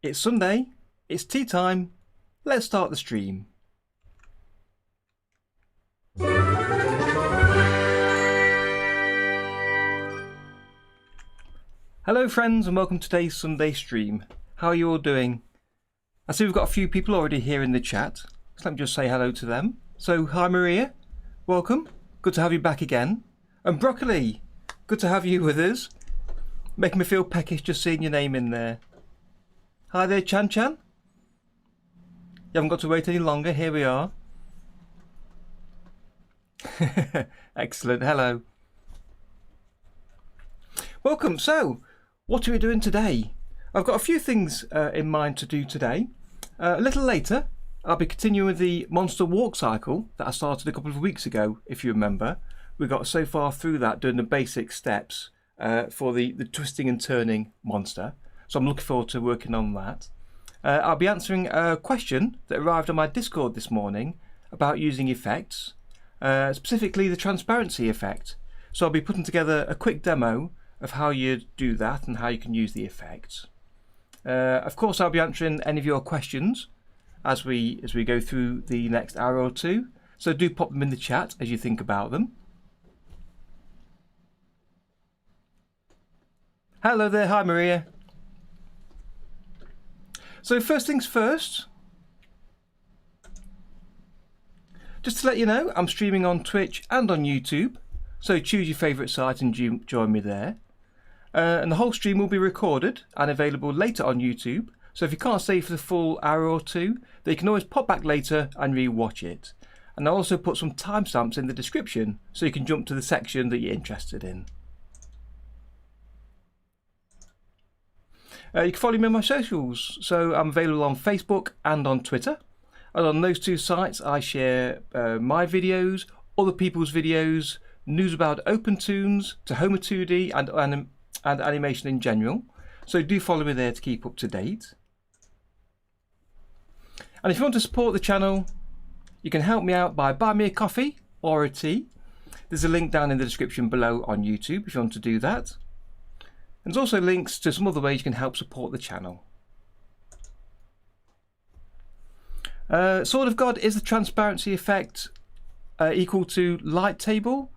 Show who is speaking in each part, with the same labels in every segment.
Speaker 1: It's Sunday, it's tea time, let's start the stream. Hello friends and welcome to today's Sunday stream. How are you all doing? I see we've got a few people already here in the chat, so let me just say hello to them. So hi Maria, welcome, good to have you back again. And Broccoli, good to have you with us. Making me feel peckish just seeing your name in there. Hi there Chan Chan. You haven't got to wait any longer, here we are. Excellent, hello. Welcome, so what are we doing today? I've got a few things in mind to do today. A little later, I'll be continuing with the monster walk cycle that I started a couple of weeks ago, if you remember. We got so far through that doing the basic steps for the twisting and turning monster. So I'm looking forward to working on that. I'll be answering a question that arrived on my Discord this morning about using effects, specifically the transparency effect. So I'll be putting together a quick demo of how you do that and how you can use the effects. Of course, I'll be answering any of your questions as we go through the next hour or two. So do pop them in the chat as you think about them. Hello there, hi Maria. So first things first, just to let you know, I'm streaming on Twitch and on YouTube, so choose your favourite site and join me there. And the whole stream will be recorded and available later on YouTube, so if you can't stay for the full hour or two, then you can always pop back later and re-watch it. And I'll also put some timestamps in the description, so you can jump to the section that you're interested in. You can follow me on my socials, so I'm available on Facebook and on Twitter. And on those two sites I share my videos, other people's videos, news about OpenToons, Tahoma 2D and animation in general. So do follow me there to keep up to date. And if you want to support the channel, you can help me out by buying me a coffee or a tea. There's a link down in the description below on YouTube if you want to do that. There's also links to some other ways you can help support the channel. Sword of God, is the transparency effect equal to light table?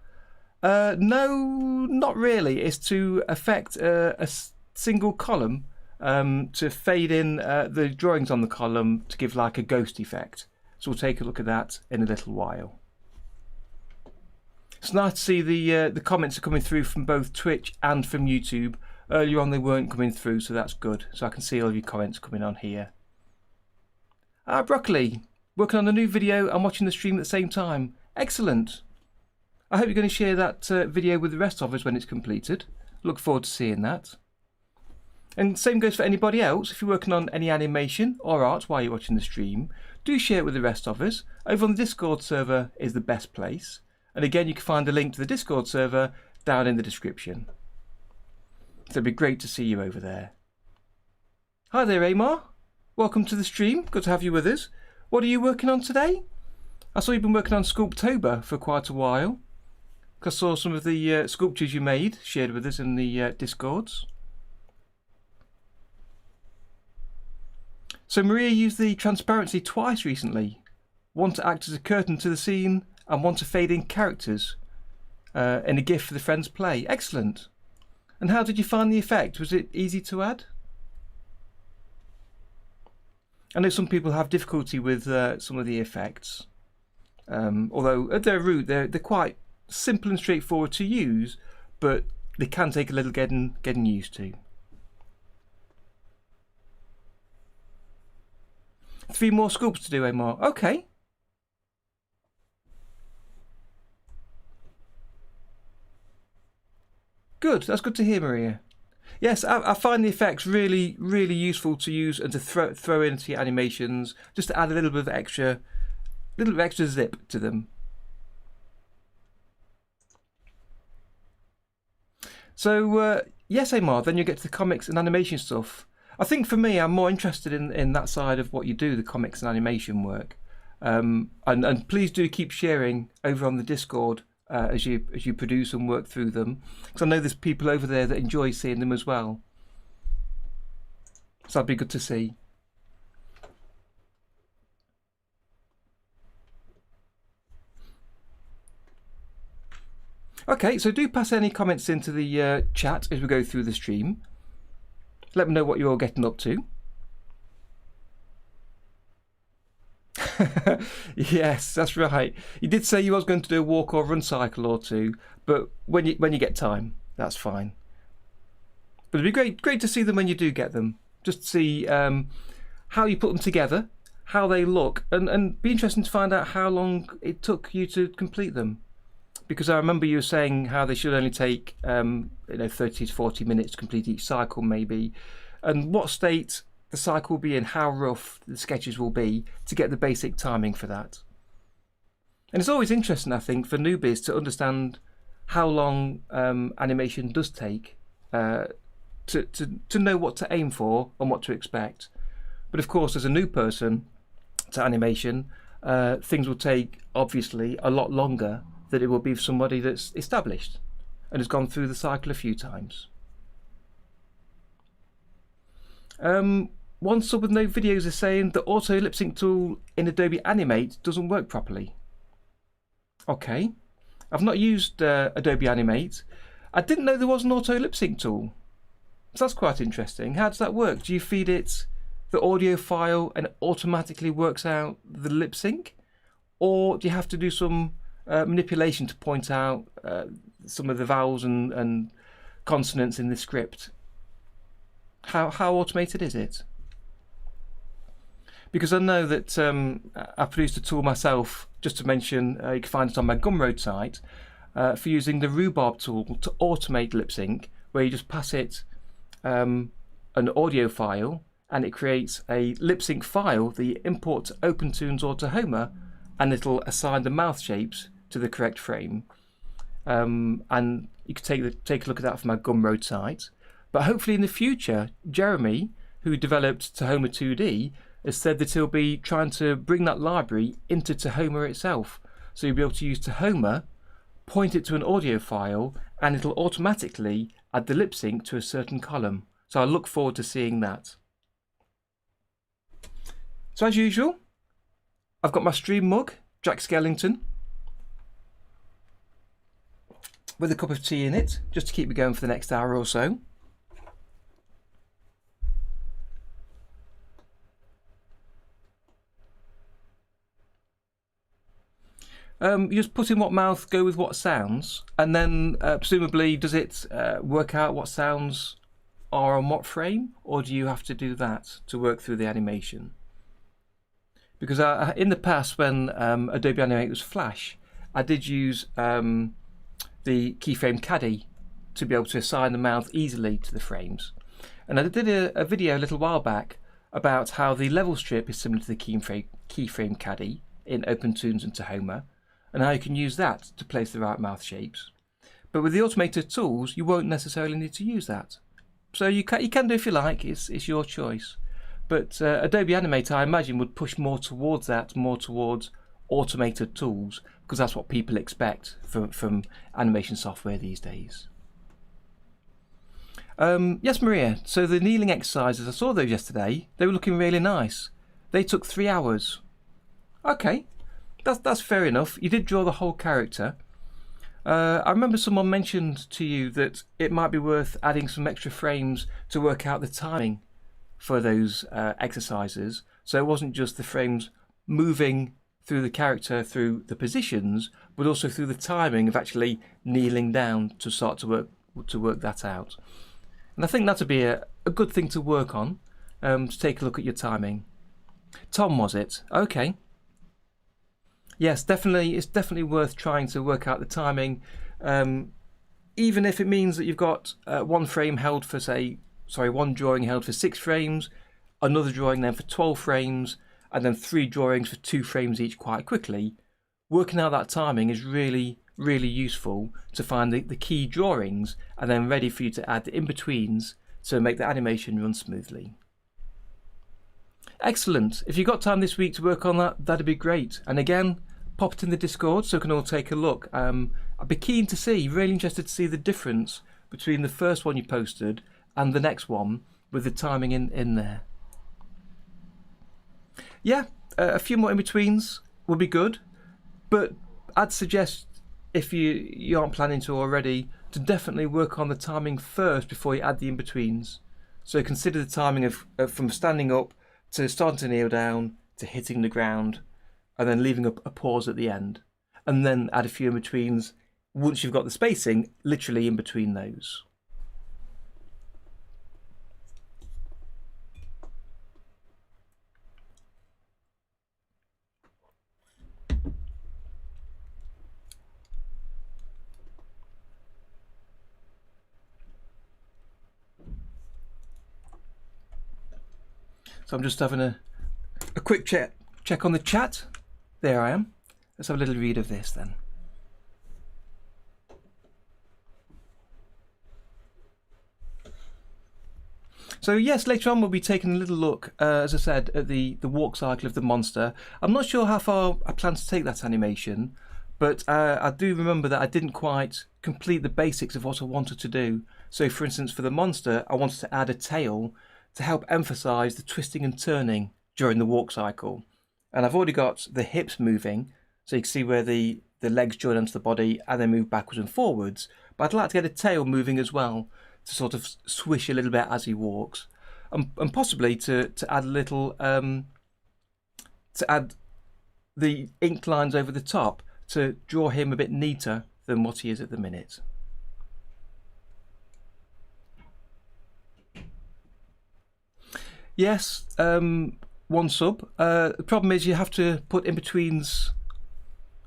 Speaker 1: No, not really. It's to affect a single column to fade in the drawings on the column to give like a ghost effect. So we'll take a look at that in a little while. It's nice to see the comments are coming through from both Twitch and from YouTube. Earlier on they weren't coming through, so that's good. So I can see all of your comments coming on here. Broccoli, working on a new video and watching the stream at the same time. Excellent. I hope you're going to share that video with the rest of us when it's completed. Look forward to seeing that. And same goes for anybody else. If you're working on any animation or art while you're watching the stream, do share it with the rest of us. Over on the Discord server is the best place. And again, you can find a link to the Discord server down in the description. So it'd be great to see you over there. Hi there, Amar. Welcome to the stream. Good to have you with us. What are you working on today? I saw you've been working on Sculptober for quite a while. I saw some of the sculptures you made shared with us in the Discords. So Maria used the transparency twice recently. One to act as a curtain to the scene and one to fade in characters in a GIF for the friends play. Excellent. And how did you find the effect? Was it easy to add? I know some people have difficulty with some of the effects. Although at their root they're quite simple and straightforward to use, but they can take a little getting used to. 3 more sculpts to do, Amar. Okay. Good, that's good to hear, Maria. Yes, I find the effects really, really useful to use and to throw into your animations, just to add a little bit of extra zip to them. So yes, Amar, then you get to the comics and animation stuff. I think for me, I'm more interested in that side of what you do, the comics and animation work. And please do keep sharing over on the Discord as you produce and work through them, because I know there's people over there that enjoy seeing them as well. So that'd be good to see. Okay, so do pass any comments into the chat as we go through the stream. Let me know what you're getting up to. Yes, that's right. You did say you was going to do a walk or run cycle or two, but when you get time, that's fine. But it'd be great to see them when you do get them. Just to see how you put them together, how they look, and be interesting to find out how long it took you to complete them. Because I remember you were saying how they should only take 30 to 40 minutes to complete each cycle maybe, and what state the cycle will be in, how rough the sketches will be to get the basic timing for that. And it's always interesting, I think, for newbies to understand how long animation does take to know what to aim for and what to expect. But of course, as a new person to animation, things will take obviously a lot longer than it will be for somebody that's established and has gone through the cycle a few times. One sub with no videos is saying the auto lip sync tool in Adobe Animate doesn't work properly. Okay, I've not used Adobe Animate. I didn't know there was an auto lip sync tool. So that's quite interesting. How does that work? Do you feed it the audio file and it automatically works out the lip sync? Or do you have to do some manipulation to point out some of the vowels and consonants in the script? How automated is it? Because I know that I produced a tool myself, just to mention, you can find it on my Gumroad site, for using the Rhubarb tool to automate lip sync, where you just pass it an audio file and it creates a lip sync file that you import to OpenTunes or Tahoma, and it'll assign the mouth shapes to the correct frame. And you can take a look at that from my Gumroad site. But hopefully in the future, Jeremy, who developed Tahoma 2D, has said that he'll be trying to bring that library into Tahoma itself. So you'll be able to use Tahoma, point it to an audio file, and it'll automatically add the lip sync to a certain column. So I look forward to seeing that. So as usual, I've got my stream mug, Jack Skellington, with a cup of tea in it, just to keep me going for the next hour or so. You just put in what mouth go with what sounds, and then presumably does it work out what sounds are on what frame, or do you have to do that to work through the animation? Because in the past, when Adobe Animate was Flash, I did use the keyframe caddy to be able to assign the mouth easily to the frames. And I did a video a little while back about how the level strip is similar to the keyframe caddy in OpenTunes and Tahoma, and how you can use that to place the right mouth shapes. But with the automated tools, you won't necessarily need to use that. So you can do if you like, it's your choice. But Adobe Animate, I imagine, would push more towards that, more towards automated tools, because that's what people expect from animation software these days. Yes, Maria, so the kneeling exercises, I saw those yesterday. They were looking really nice. They took 3 hours. Okay, that's fair enough. You did draw the whole character. I remember someone mentioned to you that it might be worth adding some extra frames to work out the timing for those exercises, so it wasn't just the frames moving through the character through the positions, but also through the timing of actually kneeling down to start to work that out. And I think that would be a good thing to work on, to take a look at your timing. Tom, was it? Okay. Yes, definitely. It's definitely worth trying to work out the timing, even if it means that you've got one frame held for, one drawing held for 6 frames, another drawing then for 12 frames, and then 3 drawings for 2 frames each quite quickly. Working out that timing is really, really useful to find the key drawings and then ready for you to add the in-betweens to make the animation run smoothly. Excellent. If you've got time this week to work on that, that'd be great. And again, pop it in the Discord so we can all take a look. I'd be keen to see, really interested to see the difference between the first one you posted and the next one, with the timing in there. Yeah, a few more in-betweens would be good, but I'd suggest, if you aren't planning to already, to definitely work on the timing first before you add the in-betweens. So consider the timing of from standing up to starting to kneel down to hitting the ground, and then leaving a pause at the end, and then add a few in-betweens once you've got the spacing literally in between those. So I'm just having a quick check on the chat. There I am. Let's have a little read of this then. So yes, later on we'll be taking a little look, as I said, at the walk cycle of the monster. I'm not sure how far I plan to take that animation, but I do remember that I didn't quite complete the basics of what I wanted to do. So for instance, for the monster, I wanted to add a tail to help emphasize the twisting and turning during the walk cycle. And I've already got the hips moving, so you can see where the legs join onto the body and then move backwards and forwards. But I'd like to get a tail moving as well, to sort of swish a little bit as he walks, and possibly to add a little, to add the ink lines over the top to draw him a bit neater than what he is at the minute. Yes, one sub. The problem is you have to put in-betweens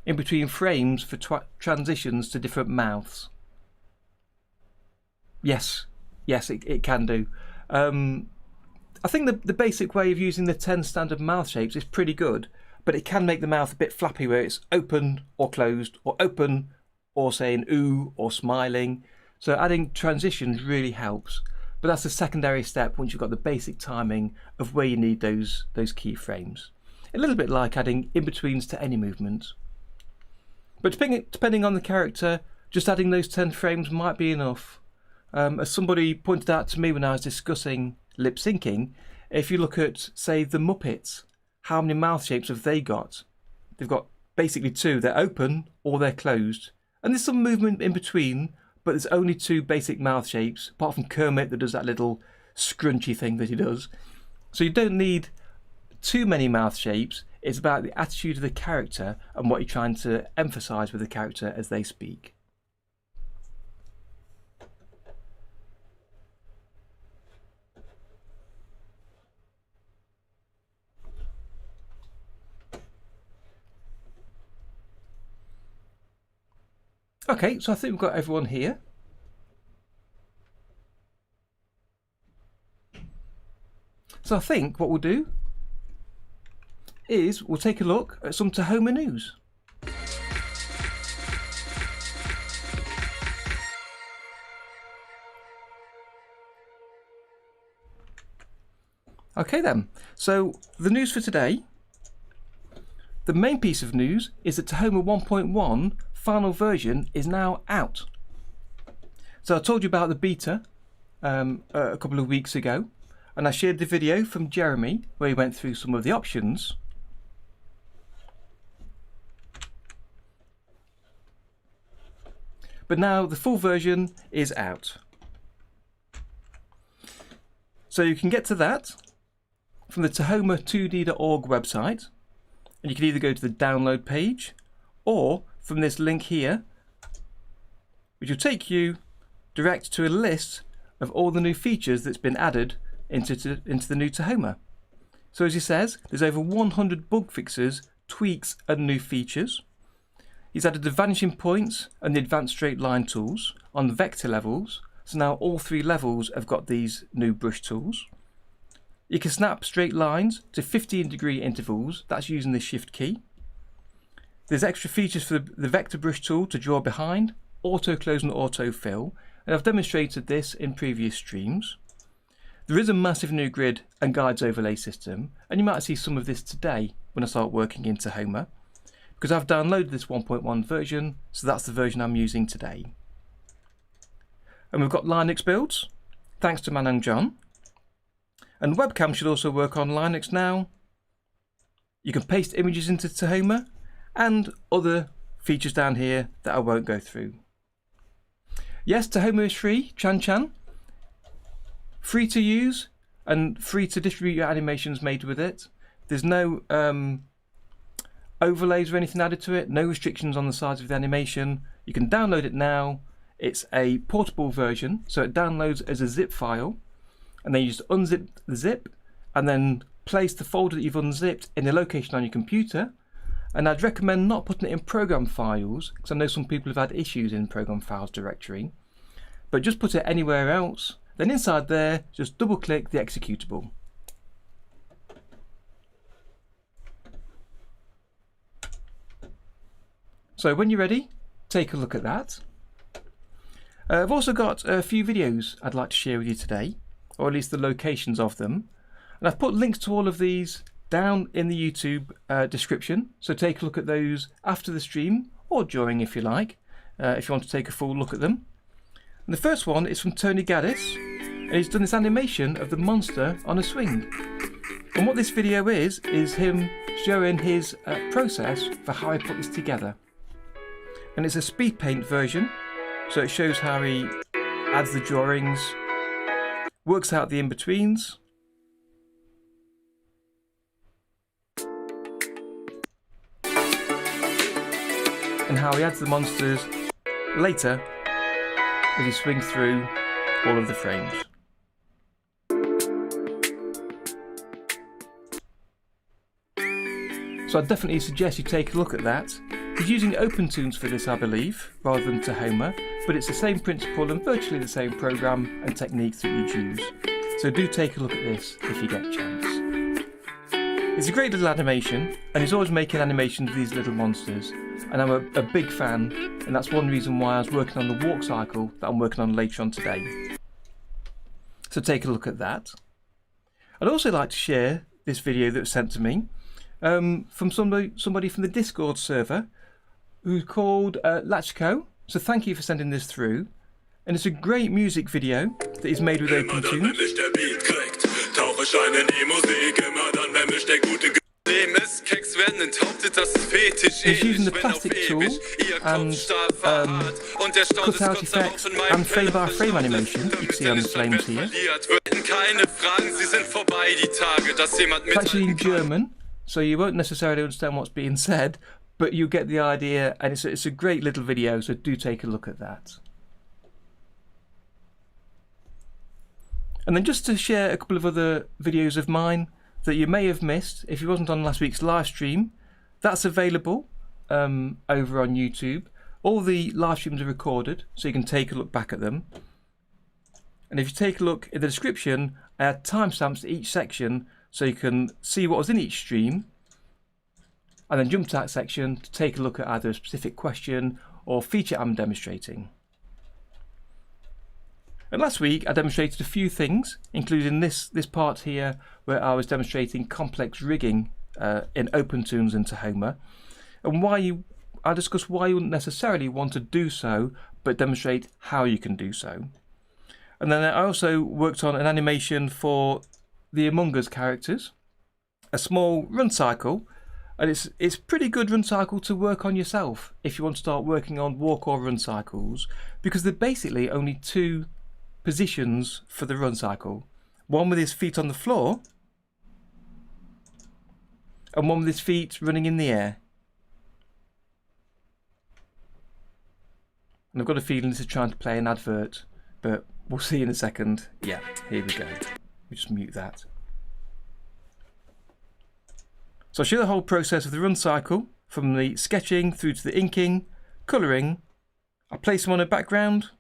Speaker 1: in between frames for transitions to different mouths. Yes, it can do. I think the basic way of using the 10 standard mouth shapes is pretty good, but it can make the mouth a bit flappy where it's open or closed, or open or saying ooh or smiling. So adding transitions really helps. But that's a secondary step once you've got the basic timing of where you need those keyframes. A little bit like adding in-betweens to any movement. But depending on the character, just adding those 10 frames might be enough. As somebody pointed out to me when I was discussing lip syncing, if you look at, say, the Muppets, how many mouth shapes have they got? They've got basically 2. They're open or they're closed. And there's some movement in between, but there's only 2 basic mouth shapes, apart from Kermit that does that little scrunchy thing that he does. So you don't need too many mouth shapes. It's about the attitude of the character and what you're trying to emphasize with the character as they speak. Okay, so I think we've got everyone here. So I think what we'll do is we'll take a look at some Tahoma news. Okay then, so the news for today, the main piece of news is that Tahoma 1.1 final version is now out. So I told you about the beta a couple of weeks ago, and I shared the video from Jeremy where he went through some of the options. But now the full version is out. So you can get to that from the Tahoma2D.org website, and you can either go to the download page or from this link here, which will take you direct to a list of all the new features that's been added into the new Tahoma. So as he says, there's over 100 bug fixes, tweaks and new features. He's added the vanishing points and the advanced straight line tools on vector levels, so now all 3 levels have got these new brush tools. You can snap straight lines to 15-degree intervals, that's using the shift key. There's extra features for the vector brush tool to draw behind, auto close and auto fill, and I've demonstrated this in previous streams. There is a massive new grid and guides overlay system, and you might see some of this today when I start working in Tahoma, because I've downloaded this 1.1 version, so that's the version I'm using today. And we've got Linux builds, thanks to Manang John. And webcam should also work on Linux now. You can paste images into Tahoma and other features down here that I won't go through. Yes, Tahoma is free, Chan. Free to use and free to distribute your animations made with it. There's no overlays or anything added to it, no restrictions on the size of the animation. You can download it now. It's a portable version, so it downloads as a zip file, and then you just unzip the zip and then place the folder that you've unzipped in a location on your computer. And I'd recommend not putting it in program files, because I know some people have had issues in program files directory, but just put it anywhere else. Then inside there, just double click the executable. So when you're ready, take a look at that. I've also got a few videos I'd like to share with you today, or at least the locations of them. And I've put links to all of these down in the YouTube description, so take a look at those after the stream, or during if you like, if you want to take a full look at them. And the first one is from Tony Gaddis, and he's done this animation of the monster on a swing. And what this video is him showing his process for how I put this together. And it's a speed paint version, so it shows how he adds the drawings, works out the in-betweens, and how he adds the monsters later as he swings through all of the frames. So I definitely suggest you take a look at that. He's using OpenTunes for this, I believe, rather than Tahoma, but it's the same principle and virtually the same program and techniques that you'd use. So do take a look at this if you get a chance. It's a great little animation, and he's always making animations of these little monsters, and I'm a big fan, and that's one reason why I was working on the walk cycle that I'm working on later on today. So take a look at that. I'd also like to share this video that was sent to me from somebody from the Discord server who's called Lachko. So thank you for sending this through. And it's a great music video that he's made with OpenTunes. He's using the plastic tool and cut out effects and frame by frame animation you can see on the flames here. It's actually in German, so you won't necessarily understand what's being said, but you get the idea, and it's a great little video, so do take a look at that. And then just to share a couple of other videos of mine that you may have missed if you wasn't on last week's live stream, that's available over on YouTube. All the live streams are recorded, so you can take a look back at them. And if you take a look in the description, I add timestamps to each section so you can see what was in each stream, and then jump to that section to take a look at either a specific question or feature I'm demonstrating. And last week I demonstrated a few things, including this part here where I was demonstrating complex rigging in OpenTunes and Tahoma, and I discussed why you wouldn't necessarily want to do so, but demonstrate how you can do so. And then I also worked on an animation for the Among Us characters, a small run cycle, and it's pretty good run cycle to work on yourself if you want to start working on walk or run cycles, because they're basically only two positions for the run cycle. One with his feet on the floor, and one with his feet running in the air. And I've got a feeling this is trying to play an advert, but we'll see in a second. Yeah, here we go. We just mute that. So I'll show the whole process of the run cycle, from the sketching through to the inking, colouring. I place him on a background,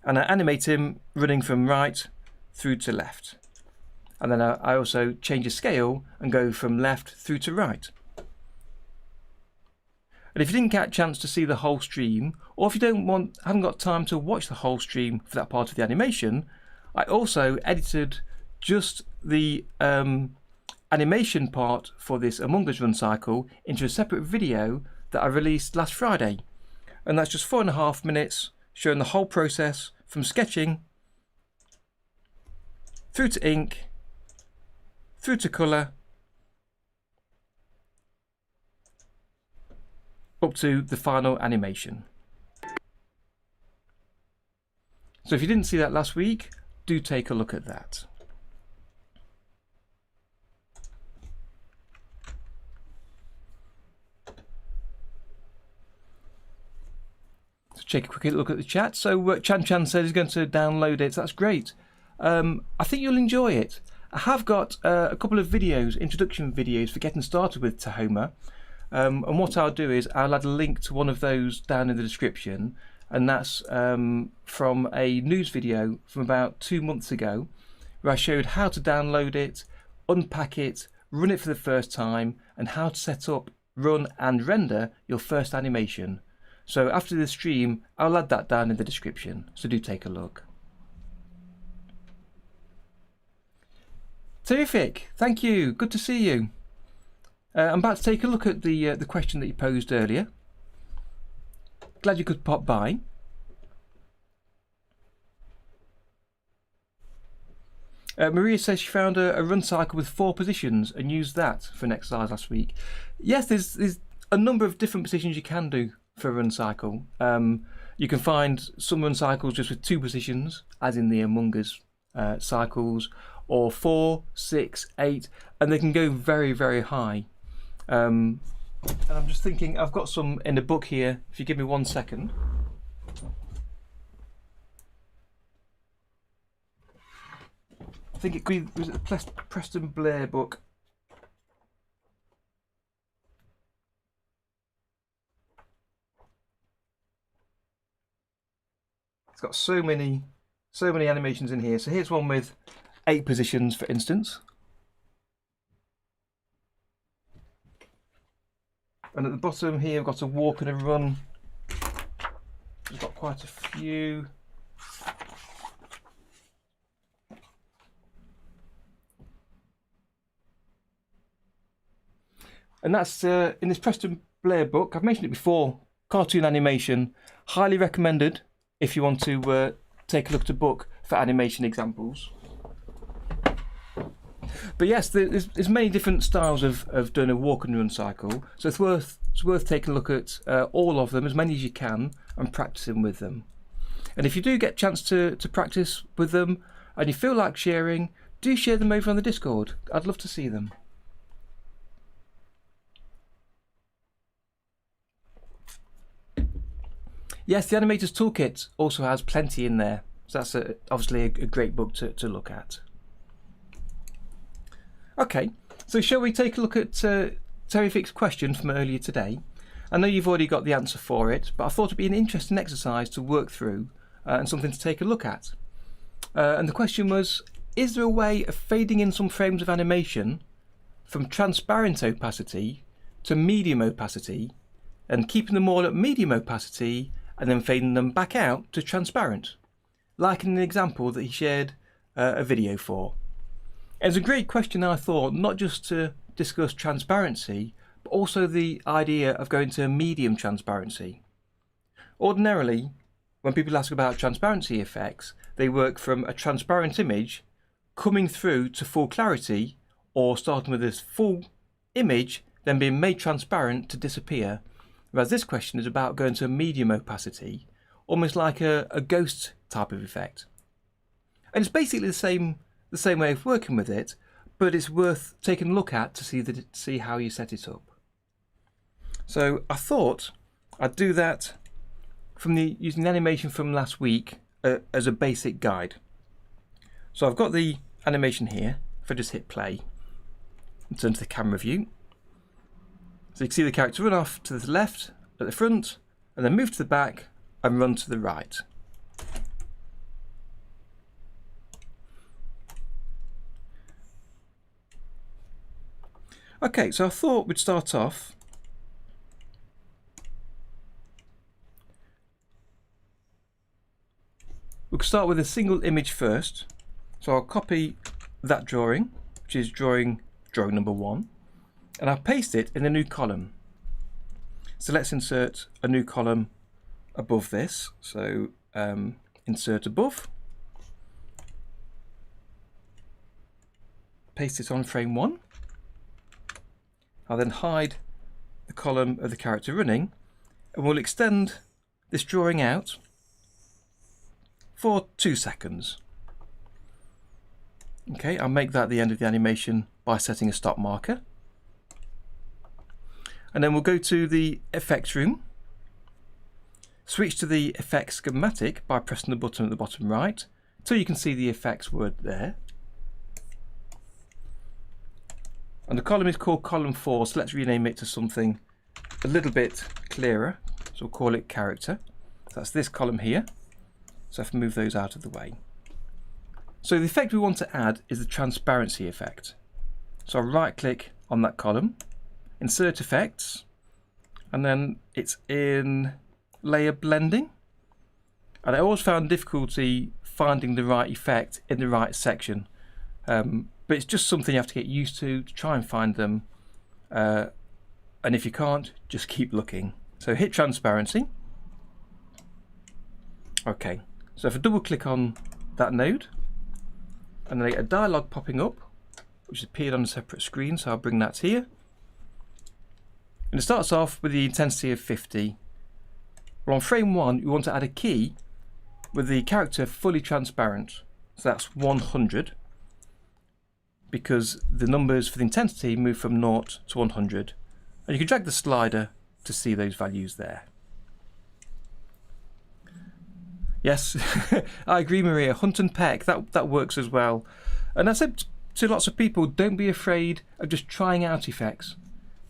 Speaker 1: and I animate him running from right through to left. And then I also change the scale and go from left through to right. And if you didn't get a chance to see the whole stream, or if you haven't got time to watch the whole stream for that part of the animation, I also edited just the animation part for this Among Us run cycle into a separate video that I released last Friday. And that's just 4.5 minutes showing the whole process from sketching through to ink through to colour, up to the final animation. So if you didn't see that last week, do take a look at that. So take a quick look at the chat. So Chan Chan said he's going to download it. So that's great. I think you'll enjoy it. I have got a couple of videos, introduction videos for getting started with Tahoma. And what I'll do is I'll add a link to one of those down in the description. And that's from a news video from about 2 months ago, where I showed how to download it, unpack it, run it for the first time, and how to set up, run and render your first animation. So after the stream, I'll add that down in the description, so do take a look. Terrific, thank you, good to see you. I'm about to take a look at the question that you posed earlier. Glad you could pop by. Maria says she found a run cycle with 4 positions and used that for an exercise last week. Yes, there's a number of different positions you can do for a run cycle. You can find some run cycles just with 2 positions, as in the Among Us cycles, or 4, 6, 8, and they can go very, very high. And I'm just thinking, I've got some in the book here, if you give me 1 second. I think was it the Preston Blair book? It's got so many animations in here. So here's one with 8 positions, for instance. And at the bottom here, I've got a walk and a run. We've got quite a few. And that's in this Preston Blair book. I've mentioned it before. Cartoon animation, highly recommended if you want to take a look at a book for animation examples. But yes, there's many different styles of doing a walk and run cycle, so it's worth taking a look at all of them, as many as you can, and practicing with them. And if you do get a chance to practice with them and you feel like sharing, do share them over on the Discord. I'd love to see them. Yes, the Animator's Toolkit also has plenty in there, so that's obviously a great book to look at. Okay, so shall we take a look at Terrific's question from earlier today? I know you've already got the answer for it, but I thought it'd be an interesting exercise to work through and something to take a look at. And the question was, is there a way of fading in some frames of animation from transparent opacity to medium opacity and keeping them all at medium opacity and then fading them back out to transparent, like in an example that he shared a video for? It's a great question, I thought, not just to discuss transparency, but also the idea of going to medium transparency. Ordinarily, when people ask about transparency effects, they work from a transparent image coming through to full clarity, or starting with this full image, then being made transparent to disappear. Whereas this question is about going to a medium opacity, almost like a ghost type of effect. And it's basically the same way of working with it, but it's worth taking a look at to see how you set it up. So I thought I'd do that using the animation from last week as a basic guide. So I've got the animation here. If I just hit play and turn to the camera view, so you can see the character run off to the left at the front, and then move to the back and run to the right. Okay, so I thought we'd start off we could start with a single image first. So I'll copy that drawing, which is drawing number 1, and I'll paste it in a new column. So let's insert a new column above this. So insert above, paste it on frame 1. I'll then hide the column of the character running, and we'll extend this drawing out for 2 seconds. Okay, I'll make that the end of the animation by setting a stop marker. And then we'll go to the effects room, switch to the effects schematic by pressing the button at the bottom right till you can see the effects word there. And the column is called column 4, so let's rename it to something a little bit clearer. So we'll call it character. So that's this column here. So I have to move those out of the way. So the effect we want to add is the transparency effect. So I'll right click on that column, insert effects, and then it's in layer blending. And I always found difficulty finding the right effect in the right section. But it's just something you have to get used to try and find them. And if you can't, just keep looking. So hit transparency. Okay, so if I double click on that node, and then I get a dialog popping up, which appeared on a separate screen, so I'll bring that here. And it starts off with the intensity of 50. Well, on frame 1, you want to add a key with the character fully transparent. So that's 100, because the numbers for the intensity move from 0 to 100. And you can drag the slider to see those values there. Yes, I agree, Maria. Hunt and peck, that works as well. And I said to lots of people, don't be afraid of just trying out effects.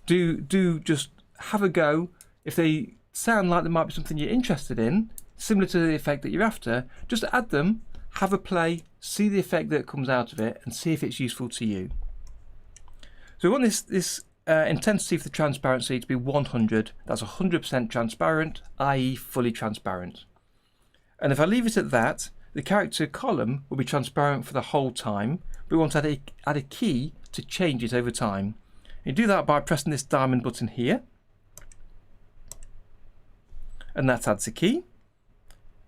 Speaker 1: Do just have a go. If they sound like there might be something you're interested in, similar to the effect that you're after, just add them, have a play, see the effect that comes out of it, and see if it's useful to you. So we want this intensity for the transparency to be 100. That's 100% transparent, i.e. fully transparent. And if I leave it at that, the character column will be transparent for the whole time. We want to add a key to change it over time. You do that by pressing this diamond button here. And that adds a key.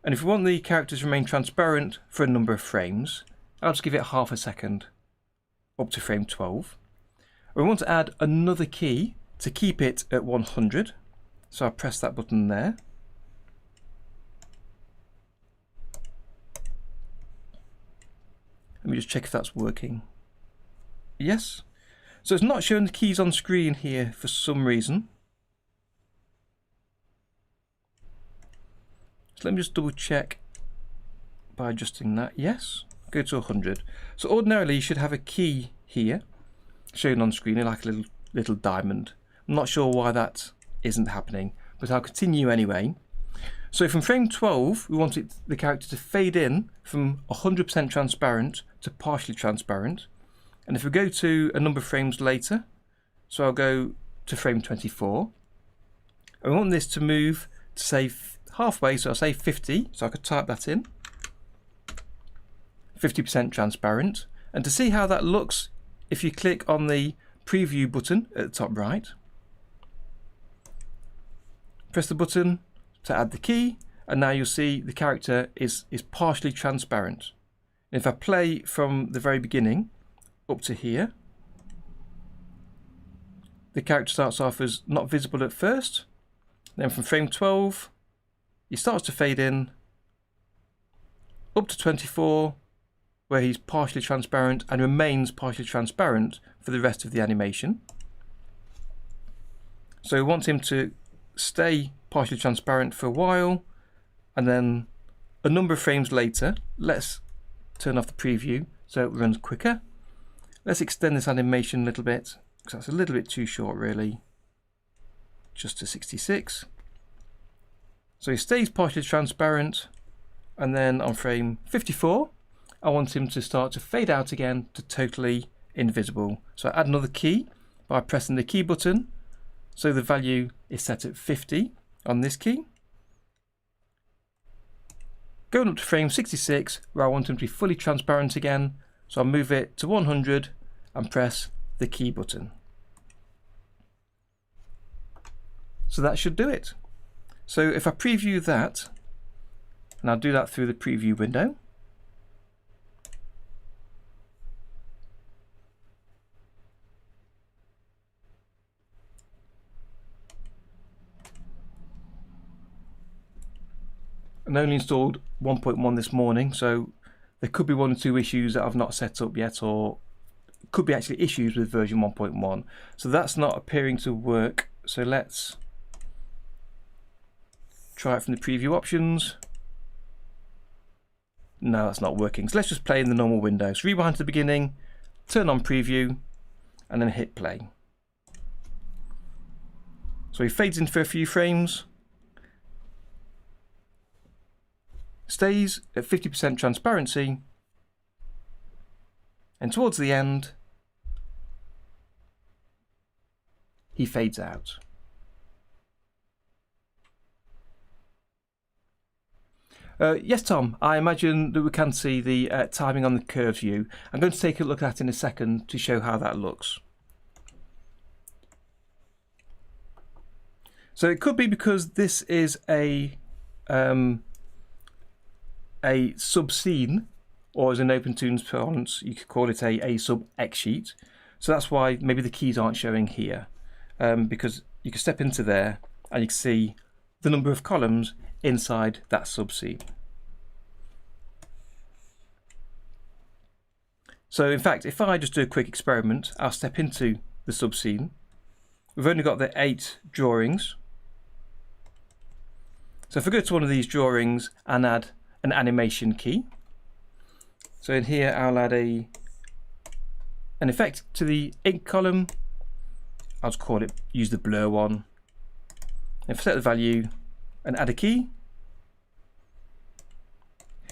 Speaker 1: And if we want the character to remain transparent for a number of frames, I'll just give it half a second up to frame 12. We want to add another key to keep it at 100. So I'll press that button there. Let me just check if that's working. Yes. So it's not showing the keys on screen here for some reason. So let me just double check by adjusting that. Yes. Go to 100. So ordinarily you should have a key here shown on screen like a little diamond. I'm not sure why that isn't happening, but I'll continue anyway. So from frame 12, we want the character to fade in from 100% transparent to partially transparent. And if we go to a number of frames later, so I'll go to frame 24, and we want this to move to say halfway, so I'll say 50, so I could type that in. 50% transparent. And to see how that looks, if you click on the preview button at the top right, press the button to add the key, and now you'll see the character is partially transparent. And if I play from the very beginning up to here, the character starts off as not visible at first. Then from frame 12, he starts to fade in up to 24, where he's partially transparent and remains partially transparent for the rest of the animation. So we want him to stay partially transparent for a while, and then a number of frames later, let's turn off the preview so it runs quicker. Let's extend this animation a little bit, because that's a little bit too short really, just to 66. So he stays partially transparent, and then on frame 54, I want him to start to fade out again to totally invisible. So I add another key by pressing the key button, so the value is set at 50 on this key. Going up to frame 66, where I want him to be fully transparent again, so I'll move it to 100 and press the key button. So that should do it. So if I preview that, and I'll do that through the preview window, and only installed 1.1 this morning, so there could be 1 or 2 issues that I've not set up yet, or could be actually issues with version 1.1. So that's not appearing to work. So let's try it from the preview options. No, that's not working. So let's just play in the normal window. So rewind to the beginning, turn on preview, and then hit play. So he fades in for a few frames, stays at 50% transparency, and towards the end, he fades out. Yes, Tom, I imagine that we can see the timing on the curve view. I'm going to take a look at that in a second to show how that looks. So it could be because this is a sub scene, or as in OpenTunes parlance, you could call it a sub X sheet. So that's why maybe the keys aren't showing here, because you can step into there and you can see the number of columns inside that sub scene. So in fact, if I just do a quick experiment, I'll step into the sub scene. We've only got the 8 drawings. So if I go to one of these drawings and add an animation key, so in here I'll add an effect to the ink column. I'll just call it, use the blur one, and set the value and add a key.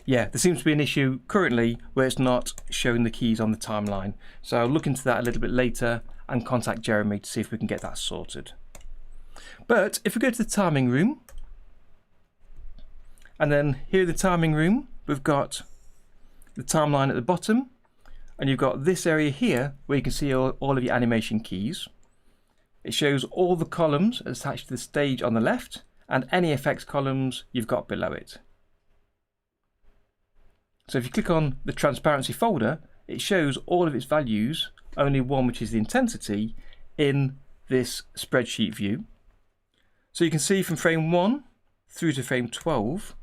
Speaker 1: Yeah, there seems to be an issue currently where it's not showing the keys on the timeline. So I'll look into that a little bit later and contact Jeremy to see if we can get that sorted. But if we go to the timing room, and then here in the timing room, we've got the timeline at the bottom, and you've got this area here where you can see all of your animation keys. It shows all the columns attached to the stage on the left, and any effects columns you've got below it. So if you click on the transparency folder, it shows all of its values, only one, which is the intensity, in this spreadsheet view. So you can see from frame 1 through to frame 12,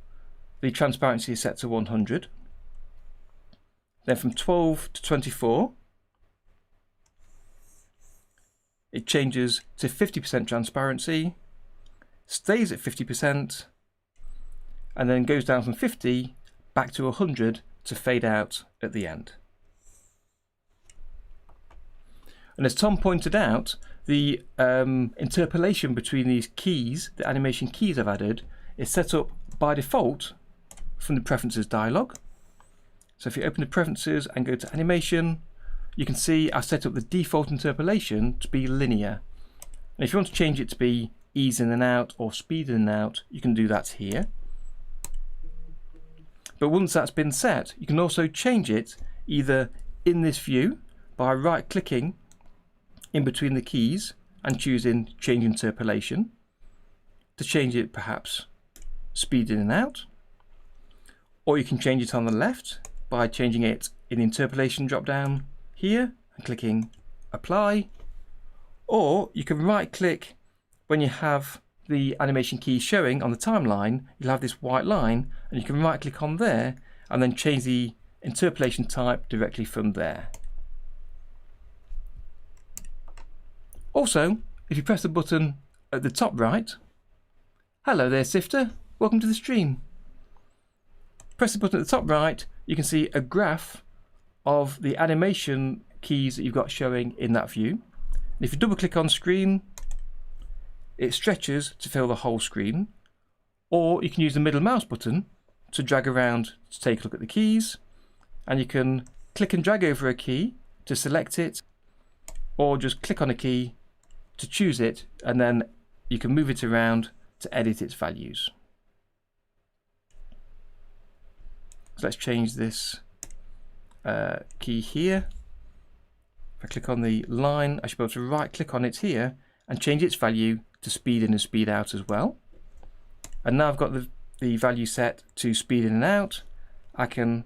Speaker 1: the transparency is set to 100. Then from 12 to 24, it changes to 50% transparency, stays at 50%, and then goes down from 50 back to 100 to fade out at the end. And as Tom pointed out, the interpolation between these keys, the animation keys I've added, is set up by default from the preferences dialog. So if you open the preferences and go to animation, you can see I've set up the default interpolation to be linear. And if you want to change it to be ease in and out or speed in and out, you can do that here. But once that's been set, you can also change it either in this view by right clicking in between the keys and choosing change interpolation to change it perhaps speed in and out, or you can change it on the left by changing it in the interpolation drop down here and clicking apply, or you can right click when you have the animation key showing on the timeline. You'll have this white line and you can right click on there and then change the interpolation type directly from there. Also, if you press the button at the top right, hello there Sifter, welcome to the stream. Press the button at the top right, you can see a graph of the animation keys that you've got showing in that view. And if you double click on screen, it stretches to fill the whole screen, or you can use the middle mouse button to drag around to take a look at the keys, and you can click and drag over a key to select it, or just click on a key to choose it, and then you can move it around to edit its values. So let's change this key here. If I click on the line, I should be able to right click on it here and change its value to speed in and speed out as well. And now I've got the value set to speed in and out. I can,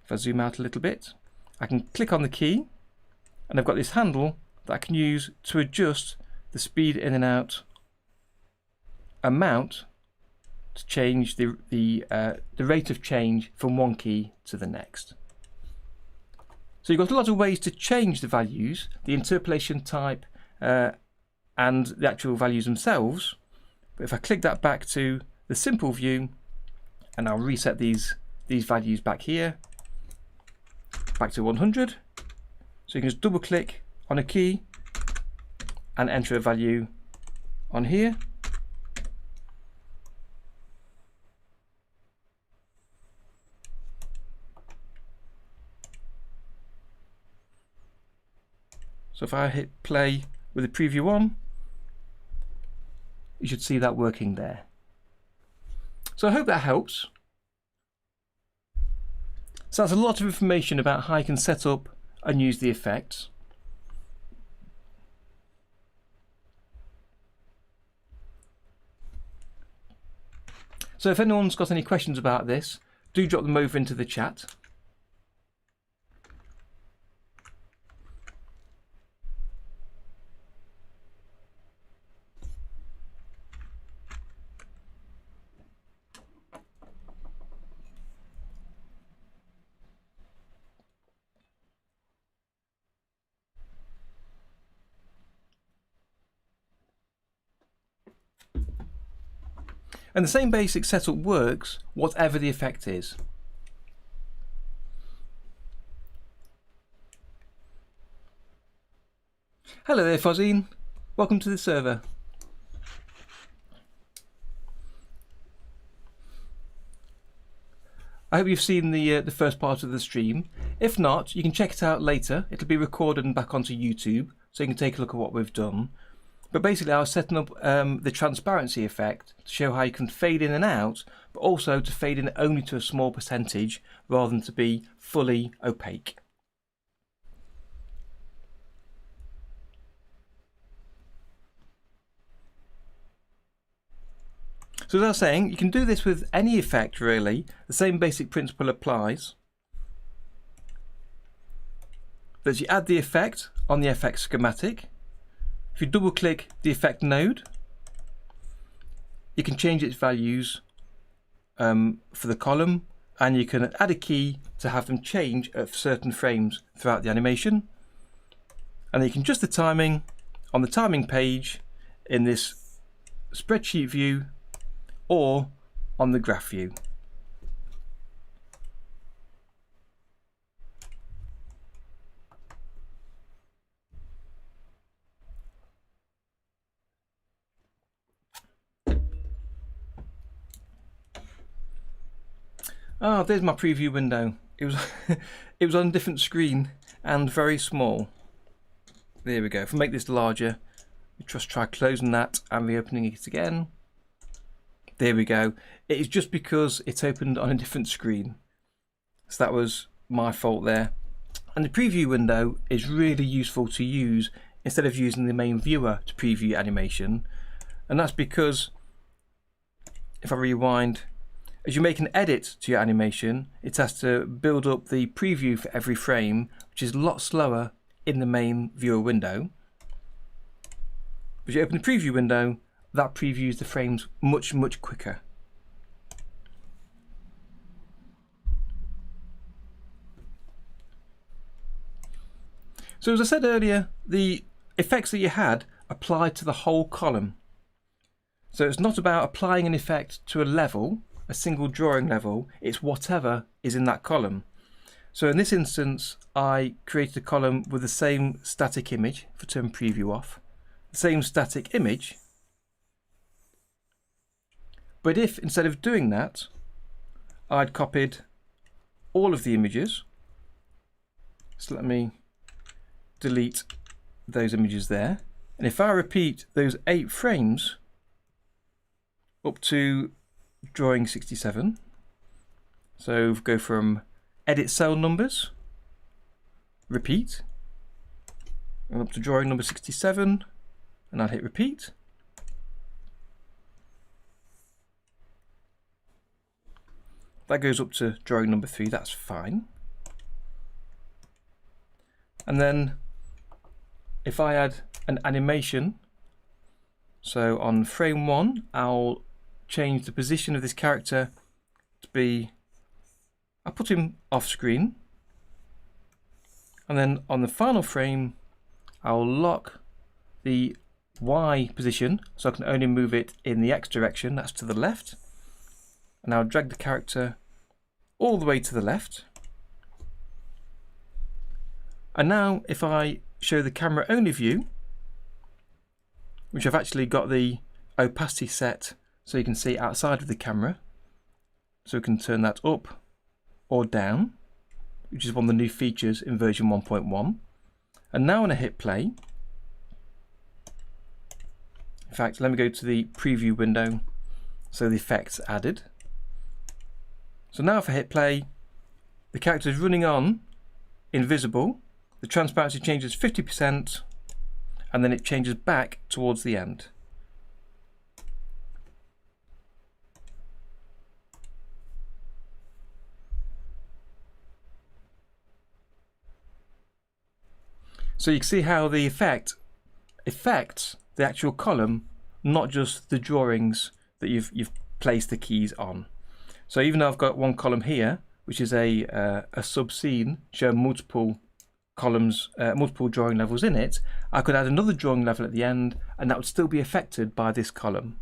Speaker 1: if I zoom out a little bit, I can click on the key and I've got this handle that I can use to adjust the speed in and out amount to change the rate of change from one key to the next. So you've got a lot of ways to change the values, the interpolation type, and the actual values themselves. But if I click that back to the simple view, and I'll reset these values back here, back to 100. So you can just double click on a key and enter a value on here. So if I hit play with the preview on, you should see that working there. So I hope that helps. So that's a lot of information about how you can set up and use the effects. So if anyone's got any questions about this, do drop them over into the chat. And the same basic setup works whatever the effect is. Hello there, Fozine. Welcome to the server. I hope you've seen the first part of the stream. If not, you can check it out later. It'll be recorded and back onto YouTube, so you can take a look at what we've done. But basically I was setting up the transparency effect to show how you can fade in and out, but also to fade in only to a small percentage rather than to be fully opaque. So as I was saying, you can do this with any effect really. The same basic principle applies. But you add the effect on the FX schematic. If you double click the effect node, you can change its values for the column, and you can add a key to have them change at certain frames throughout the animation. And then you can adjust the timing on the timing page in this spreadsheet view or on the graph view. Ah, there's my preview window. It was it was on a different screen and very small. There we go. If I make this larger, just try closing that and reopening it again. There we go. It is just because it's opened on a different screen. So that was my fault there. And the preview window is really useful to use instead of using the main viewer to preview animation. And that's because if I rewind, as you make an edit to your animation, it has to build up the preview for every frame, which is a lot slower in the main viewer window. But you open the preview window, that previews the frames much quicker. So as I said earlier, the effects that you had applied to the whole column. So it's not about applying an effect to a level, a single drawing level, it's whatever is in that column. So in this instance, I created a column with the same static image, if I turn preview off, the same static image. But if instead of doing that, I'd copied all of the images, so let me delete those images there. And if I repeat those 8 frames up to drawing 67, so go from edit cell numbers, repeat, and up to drawing number 67, and I'll hit repeat. That goes up to drawing number 3, that's fine. And then if I add an animation, so on frame 1 I'll change the position of this character to be, I'll put him off screen, and then on the final frame I'll lock the Y position so I can only move it in the X direction, that's to the left, and I'll drag the character all the way to the left. And now if I show the camera only view, which I've actually got the opacity set so you can see outside of the camera, so we can turn that up or down, which is one of the new features in version 1.1. And now when I hit play, in fact let me go to the preview window so the effect's added. So now if I hit play, the character is running on invisible, the transparency changes 50%, and then it changes back towards the end. So you can see how the effect affects the actual column, not just the drawings that you've placed the keys on. So even though I've got one column here, which is a sub-scene showing multiple columns, multiple drawing levels in it, I could add another drawing level at the end and that would still be affected by this column.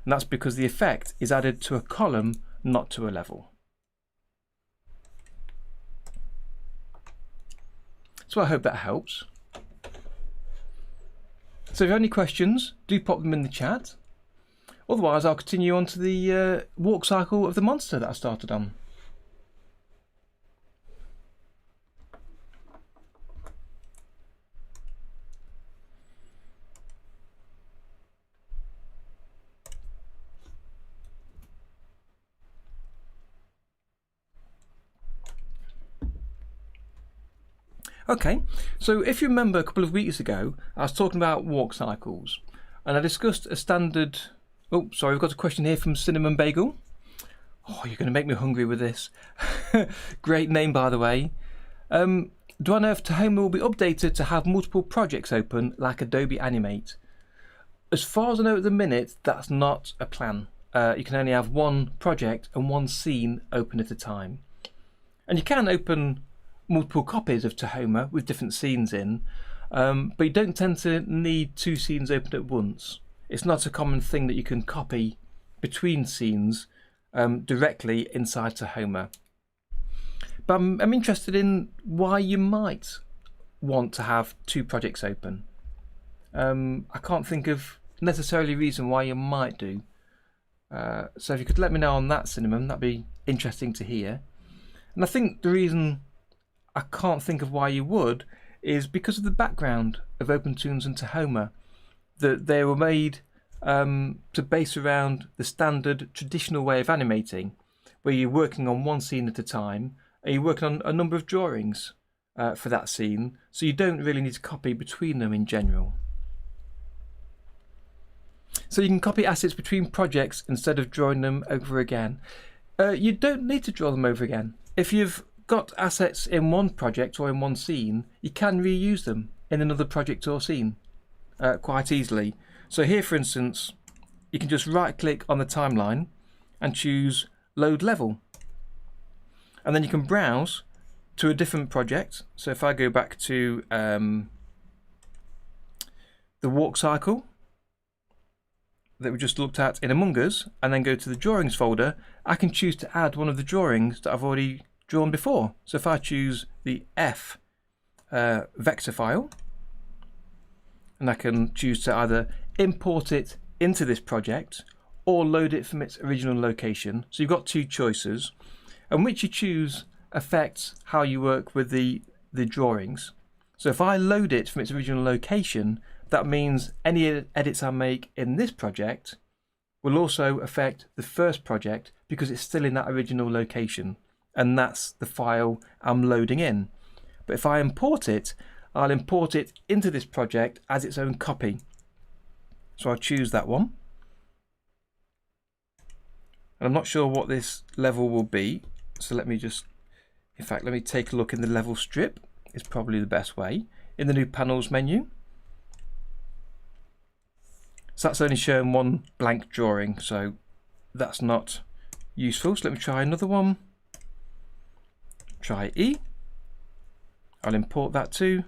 Speaker 1: And that's because the effect is added to a column, not to a level. So I hope that helps. So if you have any questions, do pop them in the chat. Otherwise I'll continue on to the walk cycle of the monster that I started on. Okay, so if you remember a couple of weeks ago, I was talking about walk cycles, and I discussed a standard. Oh, sorry, we've got a question here from Cinnamon Bagel. Oh, you're going to make me hungry with this. Great name, by the way. Do I know if Tahoma will be updated to have multiple projects open like Adobe Animate? As far as I know at the minute, that's not a plan. You can only have one project and one scene open at a time. And you can open multiple copies of Tahoma with different scenes in, but you don't tend to need two scenes open at once. It's not a common thing that you can copy between scenes directly inside Tahoma. But I'm interested in why you might want to have two projects open. I can't think of necessarily a reason why you might do. So if you could let me know on that, Cinnamon, that'd be interesting to hear. And I think the reason I can't think of why you would is because of the background of OpenToonz and Tahoma, that they were made to base around the standard traditional way of animating, where you're working on one scene at a time and you're working on a number of drawings for that scene, so you don't really need to copy between them in general. So you can copy assets between projects instead of drawing them over again. You don't need to draw them over again. If you've got assets in one project or in one scene, you can reuse them in another project or scene quite easily. So here, for instance, you can just right click on the timeline and choose load level, and then you can browse to a different project. So if I go back to the walk cycle that we just looked at in Among Us, and then go to the drawings folder, I can choose to add one of the drawings that I've already drawn before. So if I choose the F vector file, and I can choose to either import it into this project or load it from its original location. So you've got two choices, and which you choose affects how you work with the drawings. So if I load it from its original location, that means any edits I make in this project will also affect the first project because it's still in that original location, and that's the file I'm loading in. But if I import it, I'll import it into this project as its own copy. So I'll choose that one. And I'm not sure what this level will be, so let me just, in fact, let me take a look in the level strip. It's probably the best way. In the new panels menu. So that's only showing one blank drawing, so that's not useful, so let me try another one. Try E. I'll import that too.